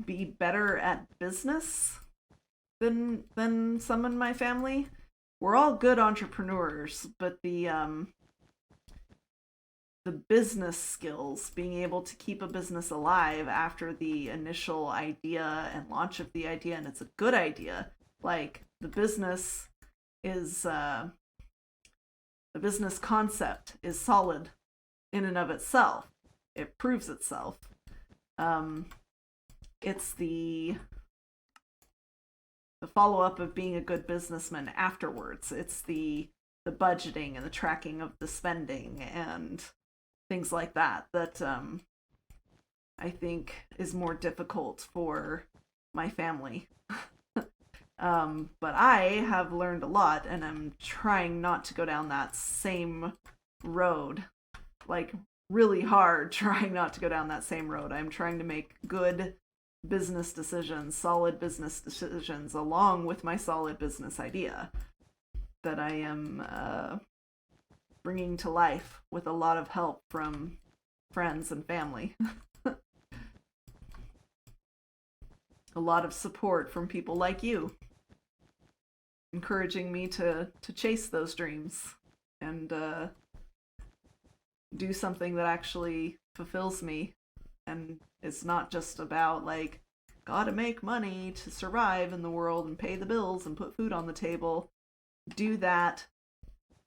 be better at business than some in my family. We're all good entrepreneurs, but the business skills, being able to keep a business alive after the initial idea and launch of the idea, and it's a good idea. Like the business concept is solid in and of itself. It proves itself. It's the follow-up of being a good businessman afterwards. It's the budgeting and the tracking of the spending and things like that I think is more difficult for my family. But I have learned a lot, and I'm trying not to go down that same road. Like, really hard trying not to go down that same road. I'm trying to make good business decisions, solid business decisions, along with my solid business idea that I am bringing to life with a lot of help from friends and family. A lot of support from people like you, encouraging me to chase those dreams and do something that actually fulfills me and it's not just about like gotta make money to survive in the world and pay the bills and put food on the table. Do that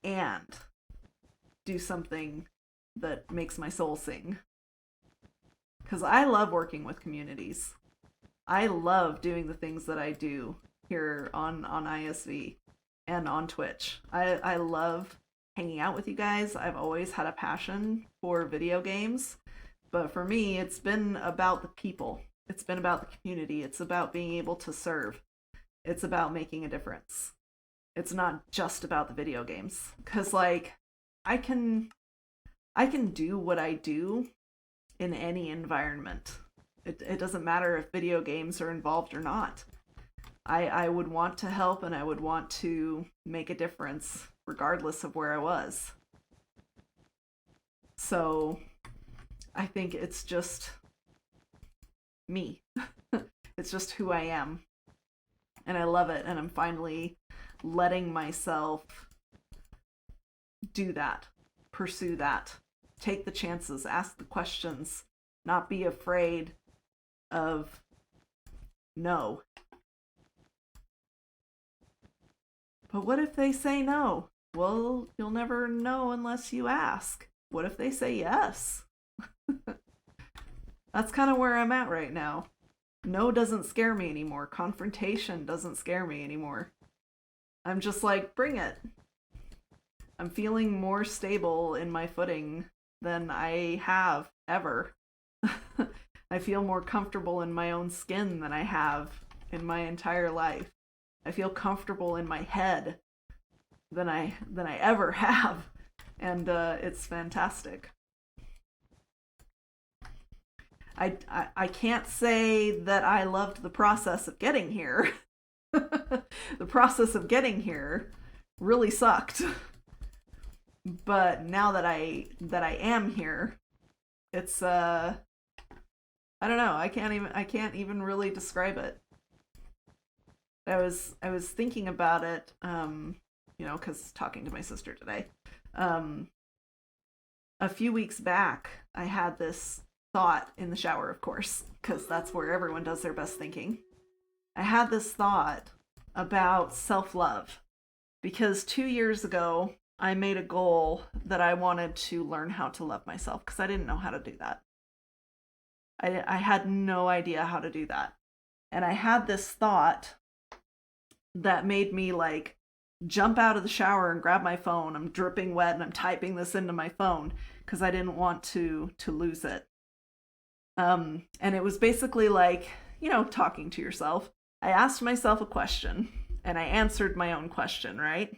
and do something that makes my soul sing. Because I love working with communities. I love doing the things that I do here on iSV and on Twitch. I love hanging out with you guys. I've always had a passion for video games. But for me, it's been about the people. It's been about the community. It's about being able to serve. It's about making a difference. It's not just about the video games. Because, like, I can do what I do in any environment. It doesn't matter if video games are involved or not. I would want to help and I would want to make a difference regardless of where I was. So I think it's just me. It's just who I am. And I love it. And I'm finally letting myself do that, pursue that, take the chances, ask the questions, not be afraid of no. But what if they say no? Well, you'll never know unless you ask. What if they say yes? That's kind of where I'm at right now. No doesn't scare me anymore. Confrontation doesn't scare me anymore. I'm just like, bring it. I'm feeling more stable in my footing than I have ever. I feel more comfortable in my own skin than I have in my entire life. I feel comfortable in my head than I ever have, and it's fantastic. I can't say that I loved the process of getting here. The process of getting here really sucked. But now that I am here, it's I don't know, I can't even really describe it. I was thinking about it, because talking to my sister today. A few weeks back, I had this thought in the shower, of course, because that's where everyone does their best thinking. I had this thought about self-love because 2 years ago, I made a goal that I wanted to learn how to love myself because I didn't know how to do that. I had no idea how to do that. And I had this thought that made me like jump out of the shower and grab my phone. I'm dripping wet and I'm typing this into my phone because I didn't want to lose it. And it was basically like, talking to yourself. I asked myself a question and I answered my own question, right?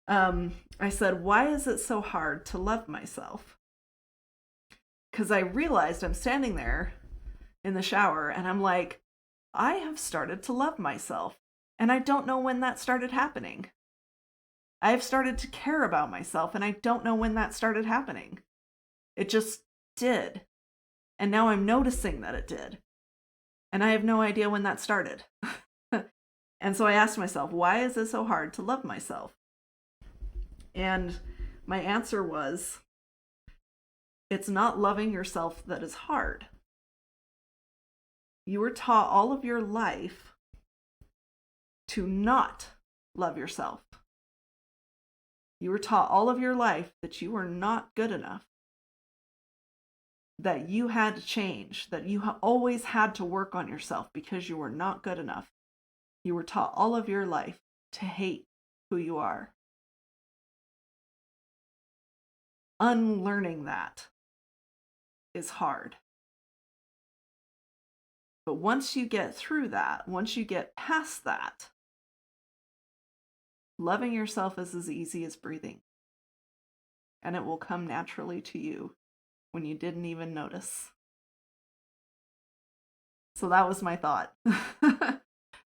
I said, why is it so hard to love myself? Because I realized I'm standing there in the shower and I'm like, I have started to love myself. And I don't know when that started happening. I've started to care about myself, and I don't know when that started happening. It just did. And now I'm noticing that it did. And I have no idea when that started. And so I asked myself, why is it so hard to love myself? And my answer was, it's not loving yourself that is hard. You were taught all of your life to not love yourself. You were taught all of your life that you were not good enough, that you had to change, that you always had to work on yourself because you were not good enough. You were taught all of your life to hate who you are. Unlearning that is hard. But once you get through that, once you get past that, loving yourself is as easy as breathing. And it will come naturally to you when you didn't even notice. So that was my thought.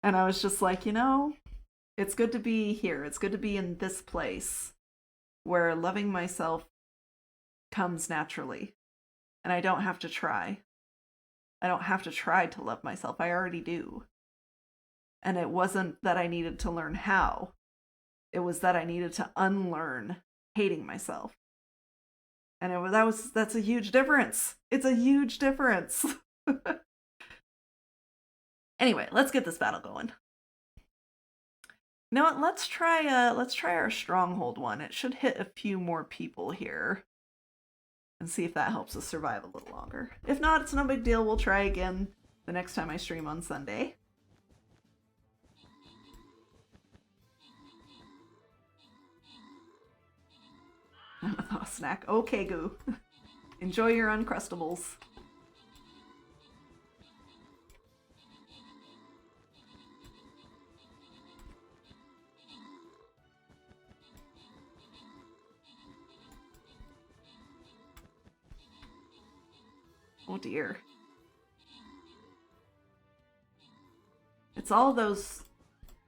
And I was just like, it's good to be here. It's good to be in this place where loving myself comes naturally. And I don't have to try. I don't have to try to love myself. I already do. And it wasn't that I needed to learn how. It was that I needed to unlearn hating myself. And that's a huge difference. It's a huge difference. Anyway, let's get this battle going. You know what? Let's try our stronghold one. It should hit a few more people here. And see if that helps us survive a little longer. If not, it's no big deal. We'll try again the next time I stream on Sunday. Oh, snack. Okay, Goo. Enjoy your Uncrustables. Oh dear. It's all those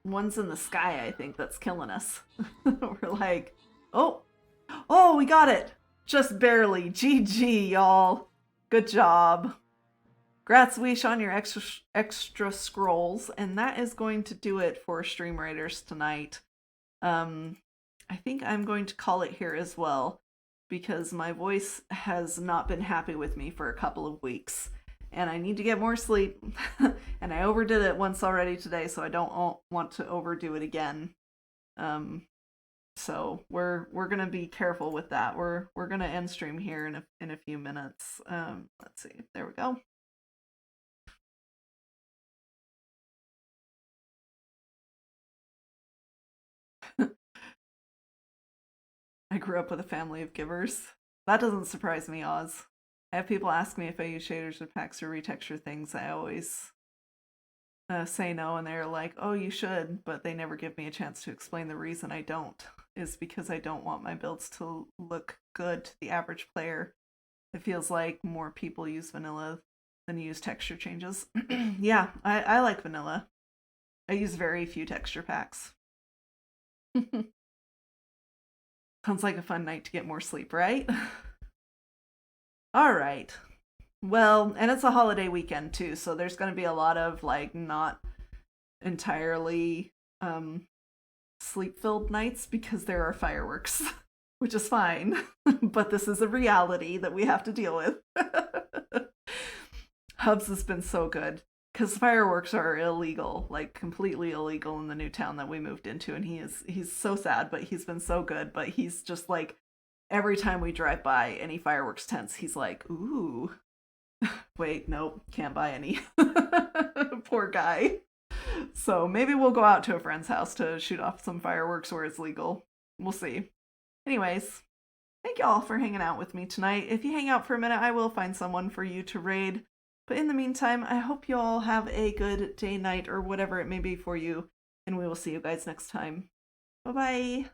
ones in the sky, I think, that's killing us. We're like, oh, we got it. Just barely. GG, y'all. Good job. Gratsweesh on your extra scrolls. And that is going to do it for Stream Raiders tonight. I think I'm going to call it here as well, because my voice has not been happy with me for a couple of weeks. And I need to get more sleep. And I overdid it once already today, so I don't want to overdo it again. So we're gonna be careful with that. We're gonna end stream here in a few minutes. Let's see. There we go. I grew up with a family of givers. That doesn't surprise me, Oz. I have people ask me if I use shaders with packs or retexture things. I always say no, and they're like, oh, you should, but they never give me a chance to explain the reason I don't. Is because I don't want my builds to look good to the average player. It feels like more people use vanilla than use texture changes. Yeah, I like vanilla. I use very few texture packs. Sounds like a fun night to get more sleep, right? All right. Well, and it's a holiday weekend too, so there's going to be a lot of like not entirely sleep-filled nights because there are fireworks, which is fine. But this is a reality that we have to deal with. Hubs has been so good because fireworks are illegal, like completely illegal in the new town that we moved into, and he's so sad, but he's been so good. But he's just like, every time we drive by any fireworks tents, he's like, ooh, wait, nope, can't buy any. Poor guy. So maybe we'll go out to a friend's house to shoot off some fireworks where it's legal. We'll see. Anyways, thank y'all for hanging out with me tonight. If you hang out for a minute, I will find someone for you to raid. But in the meantime, I hope you all have a good day, night, or whatever it may be for you. And we will see you guys next time. Bye-bye.